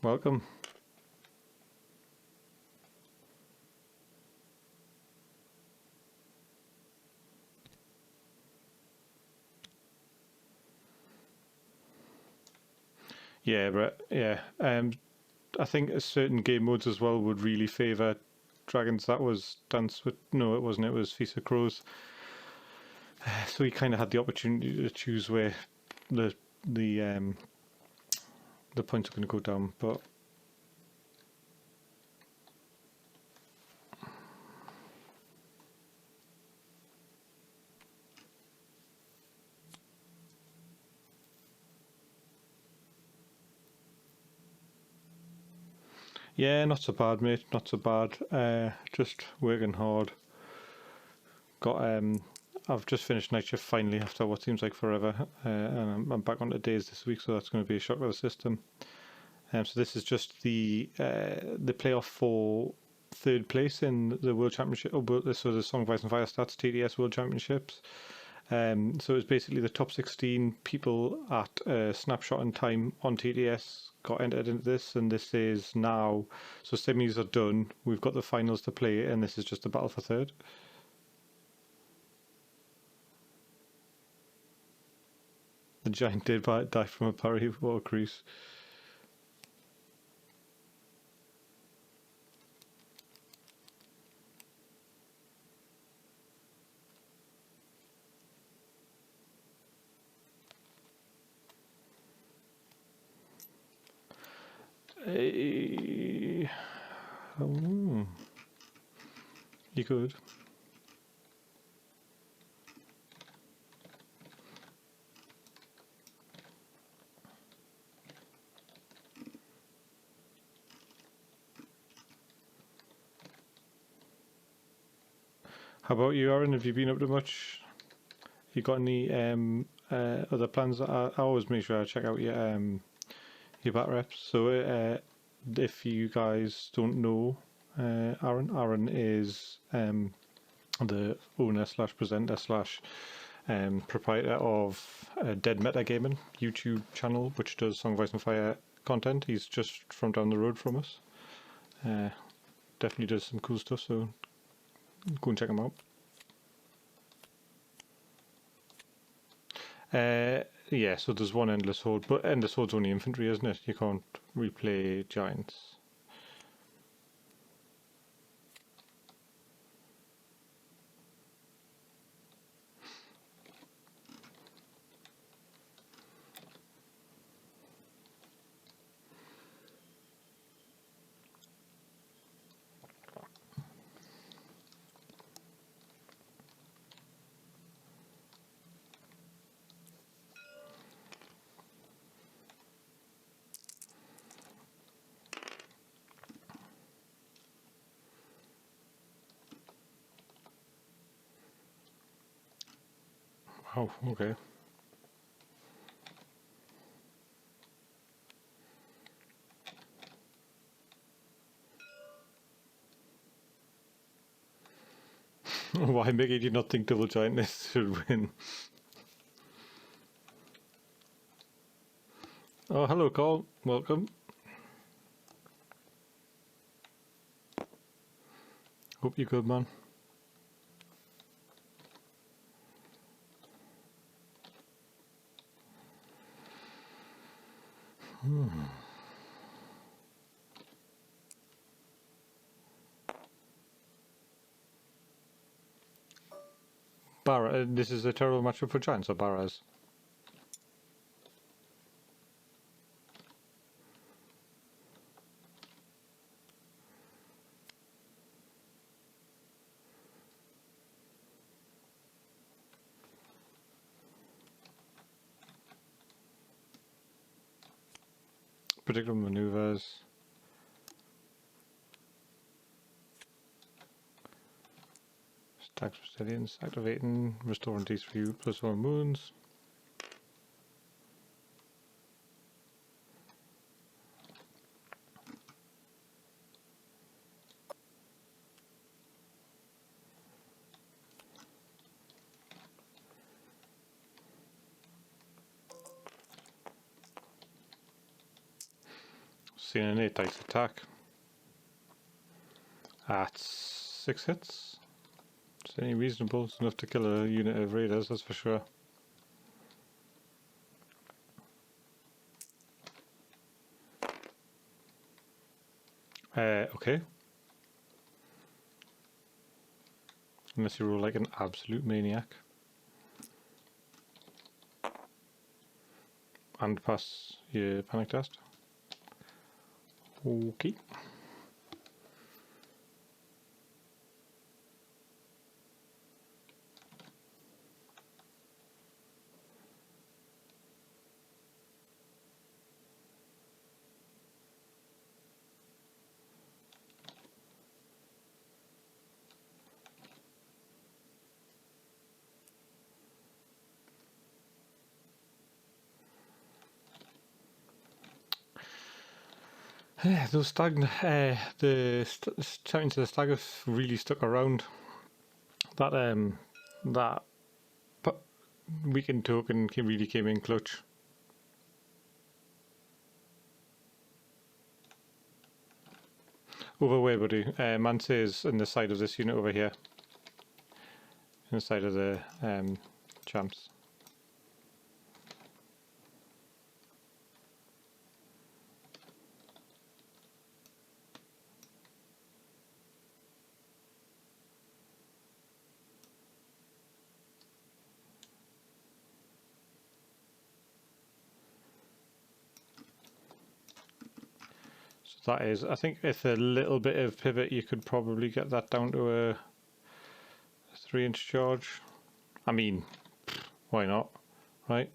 Welcome. Yeah, but yeah, I think certain game modes as well would really favour dragons. That was Dance with... No, it wasn't. It was Feast of Crows. So he kind of had the opportunity to choose where the points are going to go down, but yeah, not so bad, mate. Not so bad. Just working hard. Got I've just finished night shift finally after what seems like forever, and I'm back on to days this week, so that's going to be a shock to the system. So this is just the playoff for third place in the World Championship. This was the Song of Ice and Fire Stats TTS World Championships. So it's basically the top 16 people at snapshot in time on TTS got entered into this, and this is now, so semis are done, we've got the finals to play, and this is just a battle for third. The giant did die from a parry or a crease. You could. How about you, Aaron? Have you been up to much? You got any other plans? I always make sure I check out your bat reps. So if you guys don't know, Aaron is the owner slash presenter slash proprietor of Dead Metagaming YouTube channel, which does Song of Ice and Fire content. He's just from down the road from us. Definitely does some cool stuff, so go and check him out. Yeah, so there's one Endless Horde, but Endless Horde's only infantry, isn't it? You can't replay giants. Oh, okay. Why, Mickey, do you not think Double Giantness should win? Oh, hello, Carl. Welcome. Hope you're good, man. This is a terrible matchup for Giants or Barras? Predictable maneuvers. Stacks resilience, activating, restoring D3 plus 1 wounds. seeing an 8 dice attack at 6 hits. It's any reasonable. It's enough to kill a unit of raiders, that's for sure. Okay. Unless you roll like an absolute maniac. And pass your panic test. Okay. Those stag, the champions of the stag have really stuck around. That weekend token really came in clutch. Over where, buddy? Mance is in the side of this unit over here. In the side of the champs. That is, I think with a little bit of pivot you could probably get that down to a 3-inch charge. I mean, why not, right?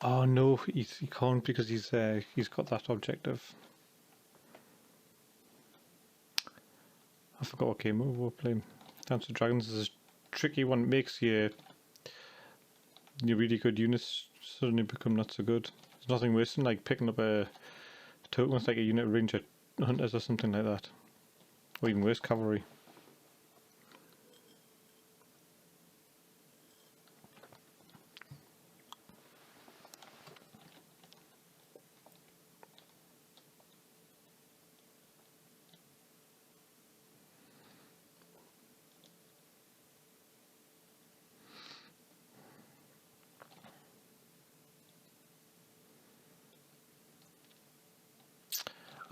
Oh no, he can't because he's got that objective. I forgot what game we were playing. Dance of Dragons is a tricky one. It makes your really good units suddenly become not so good. There's nothing worse than like picking up a token with like a unit of ranger hunters or something like that. Or even worse, cavalry.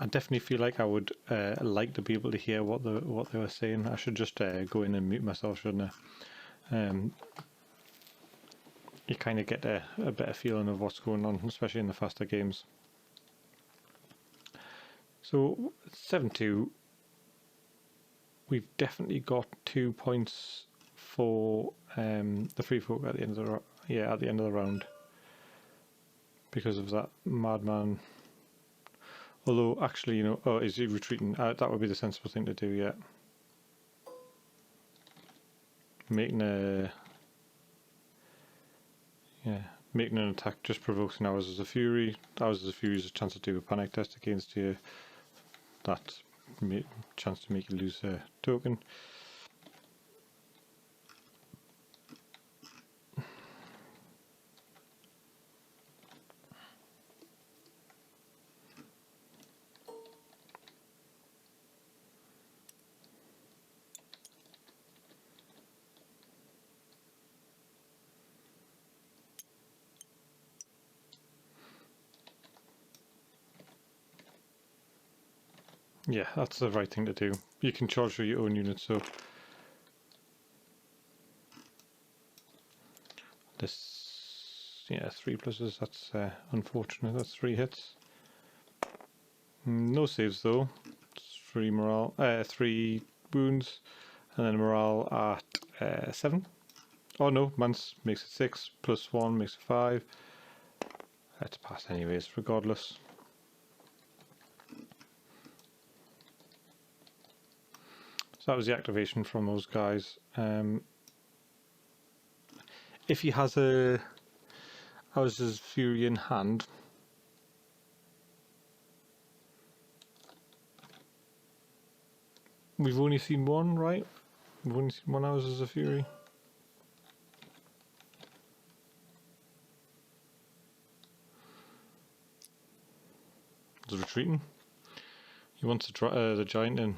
I definitely feel like I would like to be able to hear what they were saying. I should just go in and mute myself, shouldn't I? You kind of get a better feeling of what's going on, especially in the faster games. So 7-2, we've definitely got 2 points for the free folk at the end of the round because of that madman. Although, actually, you know, oh, is he retreating? That would be the sensible thing to do, yeah. Making an attack just provokes an Hours of the Fury. Hours of the Fury is a chance to do a panic test against you. That chance to make you lose a token. Yeah, that's the right thing to do. You can charge for your own unit, so this, yeah, 3 pluses, that's unfortunate. That's 3 hits. No saves though. 3 morale, 3 wounds, and then morale at 7. Oh no, Mance makes it 6, plus 1 makes it 5. Let's pass anyways, regardless. So that was the activation from those guys. If he has a Hours of Fury in hand, we've only seen one, right? We've only seen one Hours as a Fury. He's retreating. He wants to try the giant in.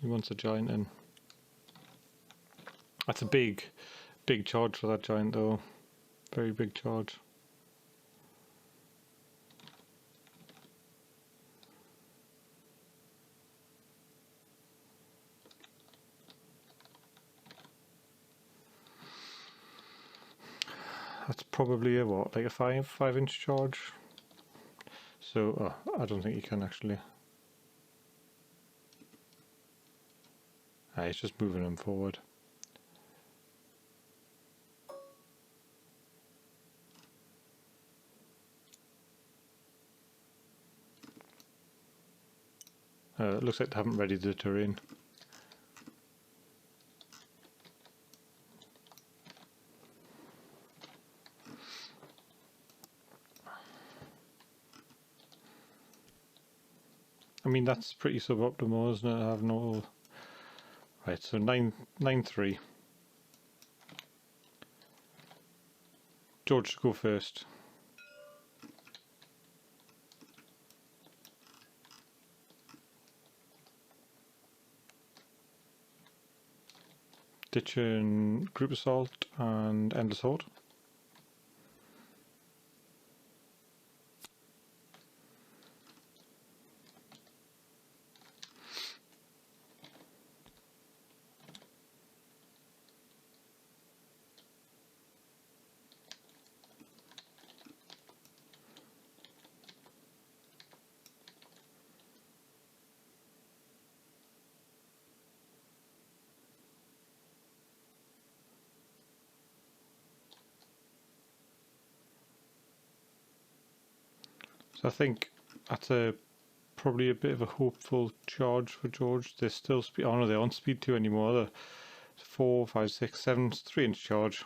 He wants a giant in. That's a big charge for that giant though. Very big charge. That's probably a what, like a 5-inch charge? So, I don't think you can actually. He's just moving him forward. It looks like they haven't readied the terrain. I mean, that's pretty suboptimal, isn't it? I have no... Right, so 9-3. George to go first. Ditching Group Assault and Endless Horde. So I think that's probably a bit of a hopeful charge for George. They're still speed. Oh no, they're on speed 2 anymore. They're 4, 5, 6, 7, 3-inch charge.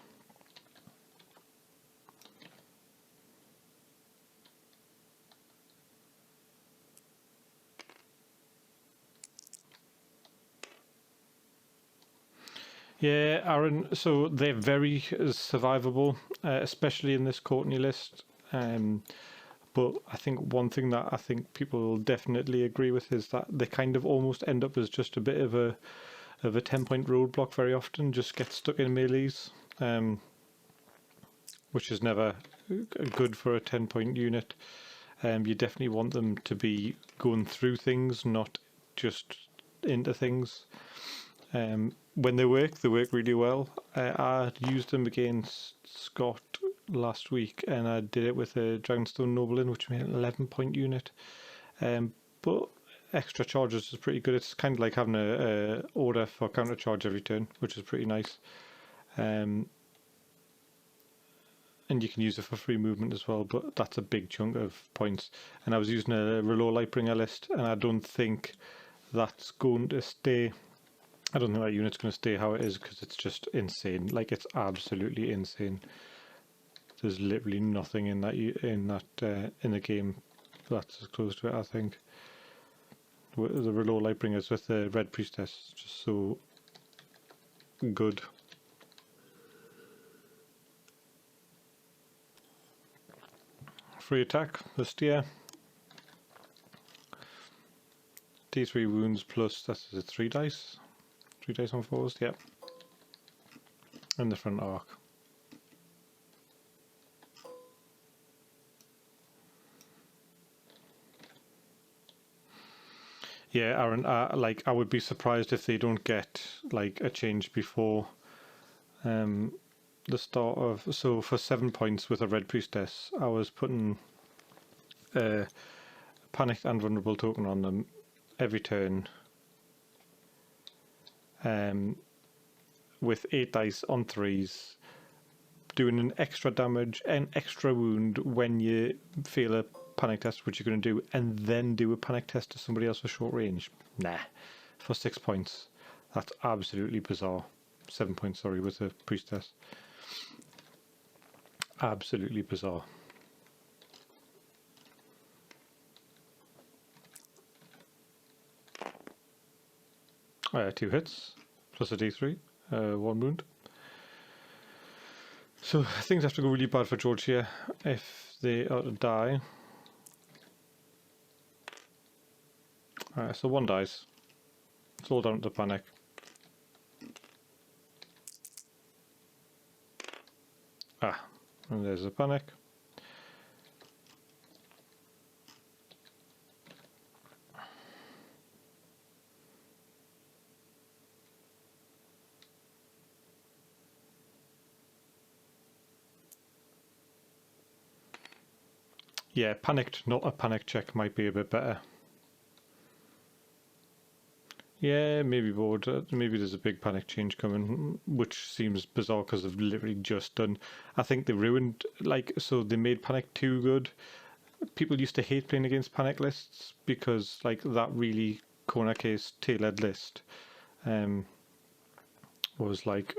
Yeah, Aaron, so they're very survivable, especially in this Courtney list. But I think one thing that I think people will definitely agree with is that they kind of almost end up as just a bit of a 10-point roadblock very often, just get stuck in melees, which is never good for a 10-point unit. You definitely want them to be going through things, not just into things. When they work really well. I used them against Scott last week, and I did it with a Dragonstone Noblein, which made an 11-point unit. But extra charges is pretty good. It's kind of like having a order for counter charge every turn, which is pretty nice. And you can use it for free movement as well, but that's a big chunk of points. And I was using a Reload Lightbringer list, and I don't think that's going to stay. I don't think that unit's going to stay how it is because it's just insane. Like, it's absolutely insane. There's literally nothing in the game that's as close to it. I think the Reload Lightbringers with the Red Priestess is just so good. Free attack, the steer. D3 wounds plus, that's a 3 dice. 3 dice on fours, yep. And the front arc. Yeah, Aaron, I would be surprised if they don't get like a change before the start of. So for 7 points with a Red Priestess, I was putting Panicked and Vulnerable token on them every turn. With 8 dice on 3s, doing an extra damage and extra wound when you fail a panic test, which you're going to do, and then do a panic test to somebody else with short range. Nah, for 6 points. That's absolutely bizarre. 7 points, sorry, with a priestess. Absolutely bizarre. 2 hits, plus a d3, 1 wound. So things have to go really bad for George here if they are to die. So 1 dies. It's all down to panic. And there's the panic. Yeah, panicked, not a panic check might be a bit better. Yeah, maybe bored. Maybe there's a big panic change coming, which seems bizarre because they've literally just done. I think they ruined, like, so they made panic too good. People used to hate playing against panic lists because, like, that really corner case tail-led list was like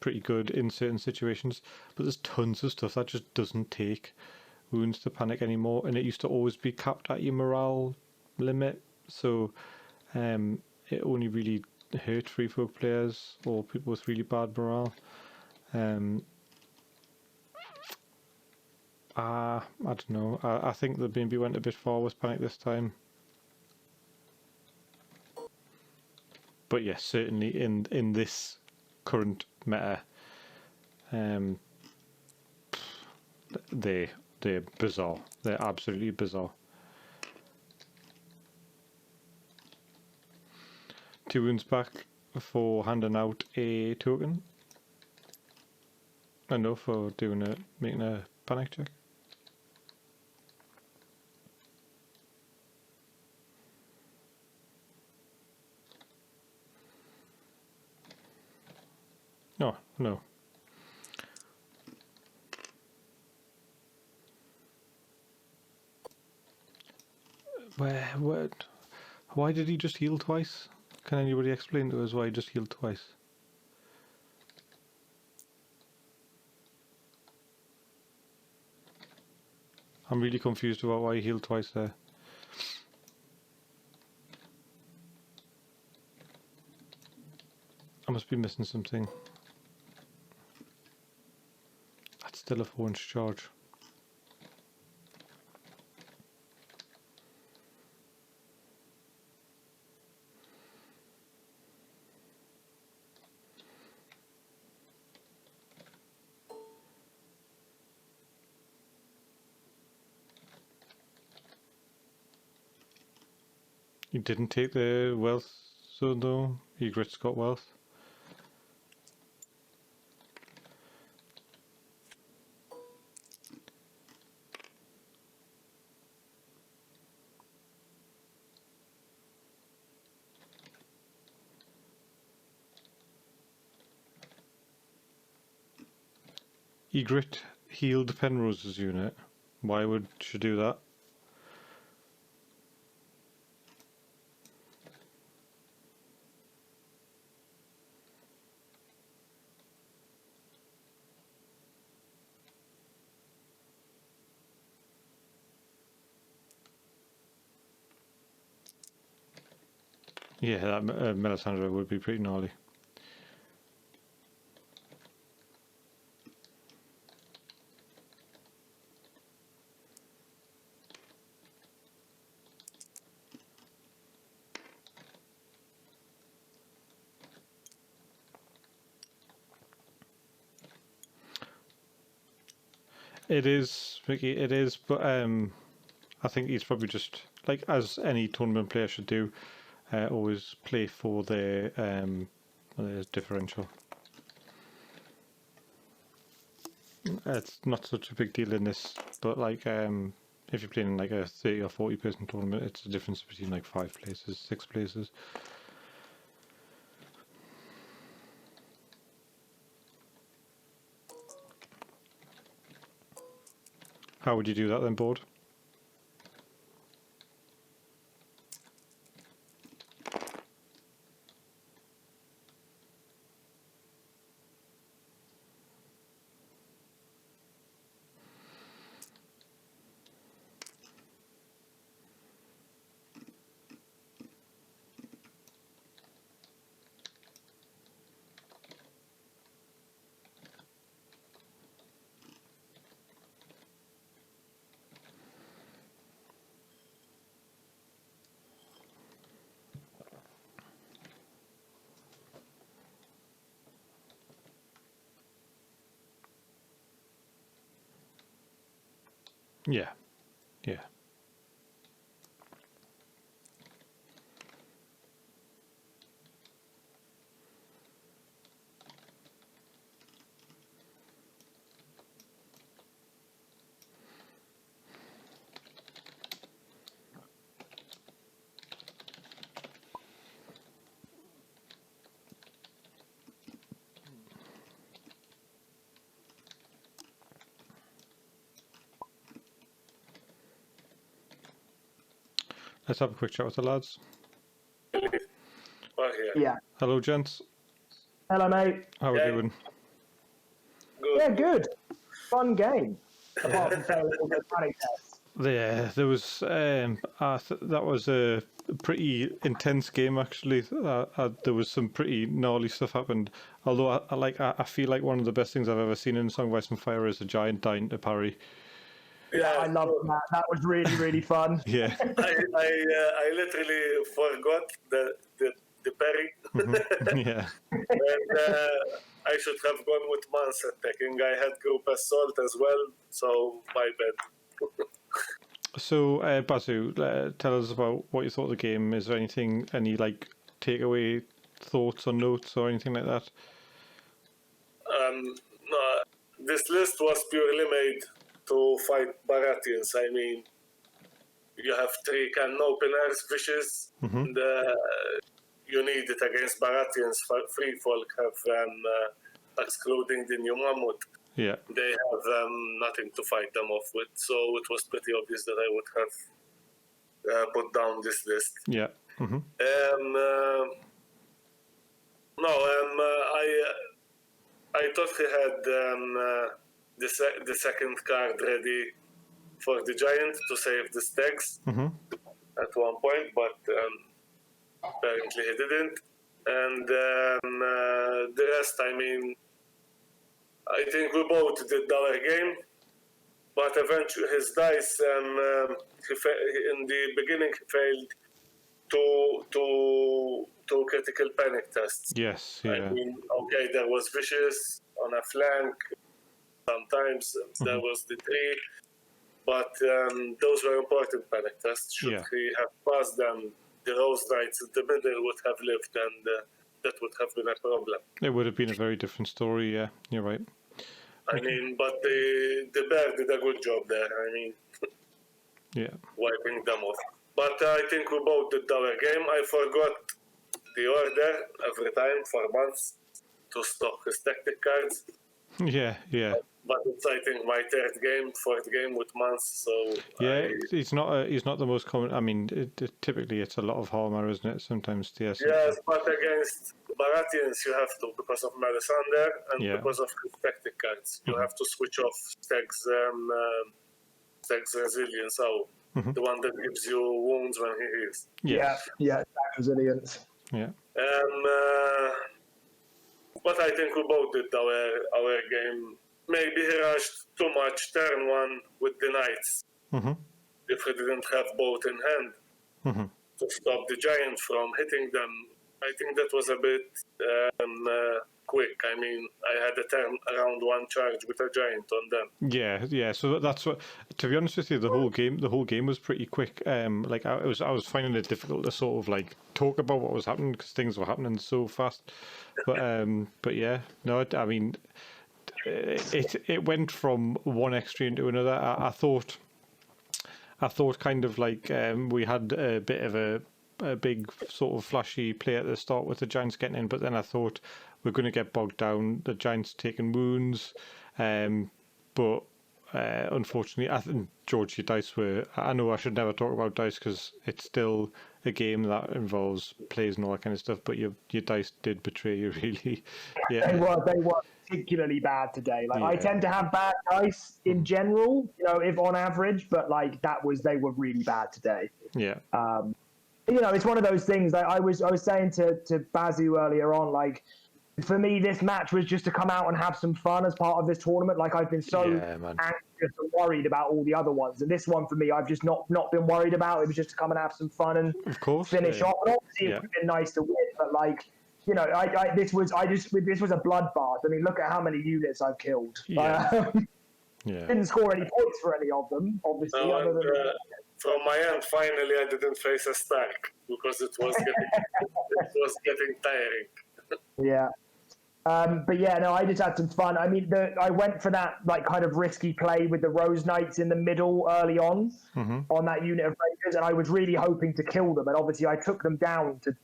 pretty good in certain situations. But there's tons of stuff that just doesn't take wounds to panic anymore, and it used to always be capped at your morale limit. So it only really hurt free folk players or people with really bad morale. I don't know. I think the maybe went a bit far with panic this time. But yes, certainly in this current meta, they're bizarre. They're absolutely bizarre. 2 wounds back for handing out a token. I know, for making a panic check. No, no. Why did he just heal twice? Can anybody explain to us why he just healed twice? I'm really confused about why he healed twice there. I must be missing something. That's still a 4-inch charge. He didn't take the wealth zone though. Egret's got wealth. Egret healed Penrose's unit. Why would she do that? Yeah, that Melisandre would be pretty gnarly. It is, Vicky, it is, but I think he's probably just, like, as any tournament player should do, always play for their differential. It's not such a big deal in this, but like if you're playing in like a 30 or 40 person tournament, it's a difference between like 5 places, 6 places. How would you do that then, board? Yeah. Yeah. Let's have a quick chat with the lads. Yeah. Hello, gents. Hello, mate. How are we doing? Good. Yeah, good. Fun game. Apart from failing all those panic tests. Yeah, there was that was a pretty intense game actually. There was some pretty gnarly stuff happened. Although I feel like one of the best things I've ever seen in Song of Ice and Fire is a giant dying to parry. Yeah, I loved that. That was really, really fun. Yeah. I literally forgot the parry. Yeah. And I should have gone with Mans attacking. I had group assault as well, so my bad. So, Bazzu, tell us about what you thought of the game. Is there any like takeaway thoughts or notes or anything like that? No, this list was purely made to fight Baratheons. I mean, you have 3 cannon openers, vicious, and you need it against Baratheons. Free folk have excluding the new mammoth. Yeah. They have nothing to fight them off with, so it was pretty obvious that I would have put down this list. Yeah. I thought he had the second card ready for the giant to save the stacks at one point, but apparently he didn't. And the rest, I mean, I think we both did our game, but eventually his dice, in the beginning, he failed two critical panic tests. Yes. Yeah. I mean, okay, there was vicious on a flank. Sometimes there was the 3, but those were important panic tests. Should he have passed them, the rose knights in the middle would have lived, and that would have been a problem. It would have been a very different story. Yeah, you're right. I mean, but the bear did a good job there. I mean, wiping them off. But I think we both did our game. I forgot the order every time for months to stock his tactic cards. Yeah. But it's, I think, my 4th game with months. So yeah, he's not the most common. I mean, typically it's a lot of Hallmark, isn't it? Sometimes TTS. Yes, but against Baratheons you have to, because of Melisandre and because of his tactic cards. You have to switch off Stag's resilience out. The one that gives you wounds when he heals. Yeah, Stag resilience. Yeah. But I think we both did our game. Maybe he rushed too much turn 1 with the knights. If he didn't have both in hand to stop the giant from hitting them, I think that was a bit quick. I mean, I had a turn around 1 charge with a giant on them. Yeah. So that's what. To be honest with you, the whole game was pretty quick. Like I was finding it difficult to sort of like talk about what was happening because things were happening so fast. But yeah, no, I mean, it went from one extreme to another. I thought kind of like we had a bit of a big sort of flashy play at the start with the Giants getting in, but then I thought we're going to get bogged down. The Giants taking wounds, but unfortunately, I think George, your dice were. I know I should never talk about dice because it's still a game that involves plays and all that kind of stuff. But your dice did betray you, really. Yeah, they were particularly bad today. Like I tend to have bad dice in general, if on average, but like they were really bad today. Yeah. It's one of those things that I was saying to Bazzu earlier on, like, for me, this match was just to come out and have some fun as part of this tournament. Like, I've been so anxious and worried about all the other ones. And this one, for me, I've just not been worried about. It was just to come and have some fun and finish off. And obviously, it would have been nice to win. But, like, this was a bloodbath. I mean, look at how many units I've killed. Yeah. Yeah. Didn't score any points for any of them, obviously. No, other and, than from my end, finally, I didn't face a Stark because it was getting tiring. yeah. But yeah, no, I just had some fun. I mean, I went for that like kind of risky play with the Rose Knights in the middle early on that unit of Rangers, and I was really hoping to kill them. And obviously, I took them down to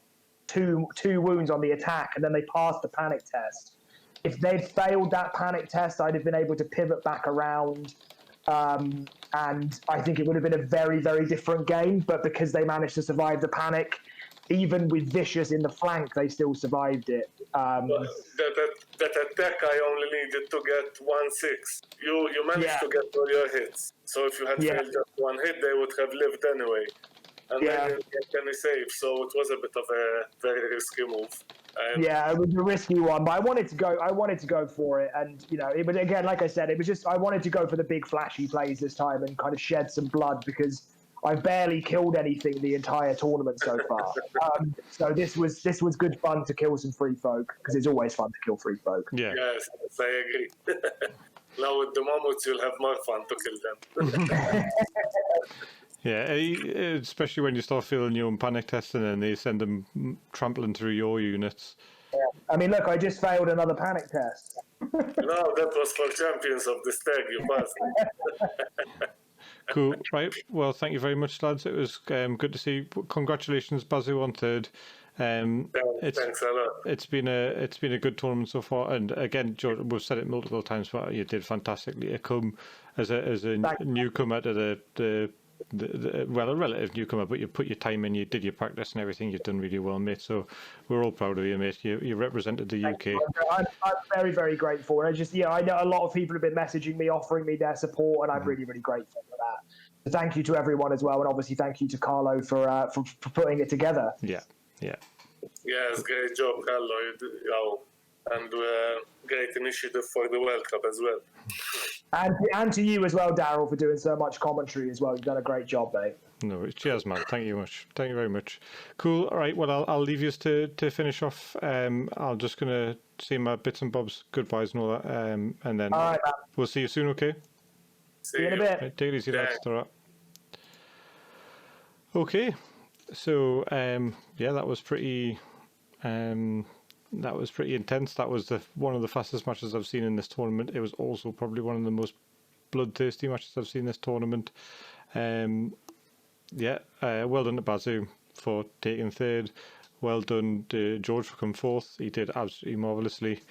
two wounds on the attack, and then they passed the panic test. If they'd failed that panic test, I'd have been able to pivot back around, and I think it would have been a very, very different game. But because they managed to survive the panic, even with Vicious in the flank, they still survived it. That attack, I only needed to get 1-6. You managed to get all your hits. So if you had failed just one hit, they would have lived anyway. And they didn't get any saves, so it was a bit of a very risky move. Yeah, it was a risky one, but I wanted to go for it, and it was, again, like I said, it was just I wanted to go for the big flashy plays this time and kind of shed some blood because I've barely killed anything the entire tournament so far. So this was good fun to kill some free folk, because it's always fun to kill free folk. Yeah. Yes, I agree. Now with the mammoths, you'll have more fun to kill them. Yeah, especially when you start feeling your own panic testing and they send them trampling through your units. Yeah. I mean, look, I just failed another panic test. No, that was for champions of the stag. You passed. Cool. Right. Well, thank you very much, lads. It was good to see. Congratulations, Bazzu, on third. Thanks a lot. It's been a good tournament so far, and again, George, we've said it multiple times, but you did fantastically to come as a newcomer to the well, a relative newcomer, but you put your time in, you did your practice and everything. You've done really well, mate. So we're all proud of you, mate. You represented the UK. I'm very, very grateful. And I know a lot of people have been messaging me, offering me their support, and I'm really, really grateful for that. So thank you to everyone as well, and obviously thank you to Carlo for putting it together. Yeah. Yes, great job, Carlo. And great initiative for the World Cup as well. And to you as well, Daryl, for doing so much commentary as well. You've done a great job, mate. No, cheers, man. Thank you much. Thank you very much. Cool. All right. Well, I'll leave you to finish off. I'm just gonna say my bits and bobs, goodbyes and all that, and then all right, we'll see you soon. Okay. See you in a bit. Right, take it easy, lads. Okay. So that was pretty. That was pretty intense. That was one of the fastest matches I've seen in this tournament. It was also probably one of the most bloodthirsty matches I've seen this tournament. Well done to Bazzu for taking third. Well done to George for coming fourth. He did absolutely marvellously.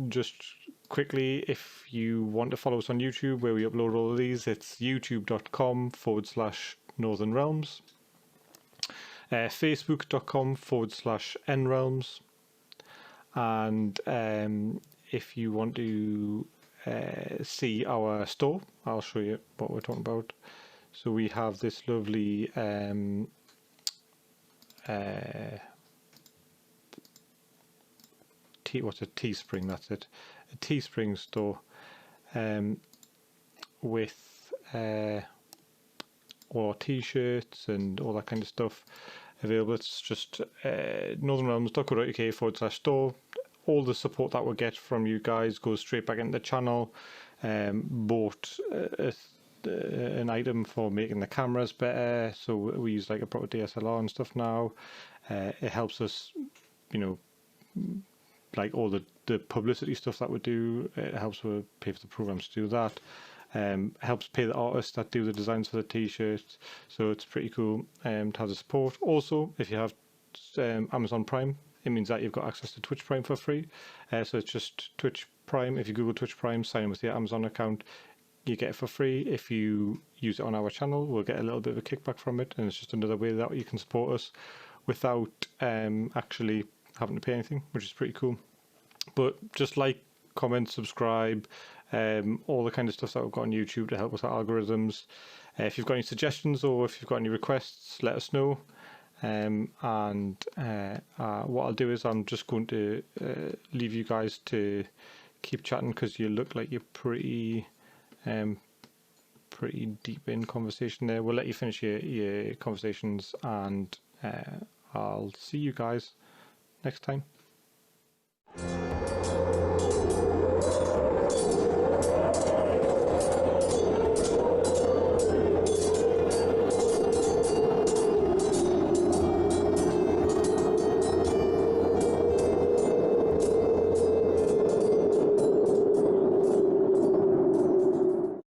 Just quickly, if you want to follow us on YouTube, where we upload all of these, it's youtube.com/Northern Realms. Facebook.com/NRealms, and if you want to see our store, I'll show you what we're talking about. So we have this lovely what's a Teespring? That's it, a Teespring store with or t-shirts and all that kind of stuff available. It's just northernrealms.co.uk/store. All the support that we get from you guys goes straight back into the channel. Bought an item for making the cameras better, so we use like a proper DSLR and stuff now. It helps us, like all the publicity stuff that we do. It helps pay for the programs to do that. Helps pay the artists that do the designs for the t-shirts, so it's pretty cool to have the support. Also, if you have Amazon Prime, it means that you've got access to Twitch Prime for free. So it's just Twitch Prime. If you Google Twitch Prime, sign in with your Amazon account, you get it for free. If you use it on our channel, we'll get a little bit of a kickback from it, and it's just another way that you can support us without actually having to pay anything, which is pretty cool. But just like, comment, subscribe, all the kind of stuff that we've got on YouTube to help with our algorithms. If you've got any suggestions or if you've got any requests, let us know. What I'll do is I'm just going to leave you guys to keep chatting, because you look like you're pretty deep in conversation there. We'll let you finish your conversations, and I'll see you guys next time.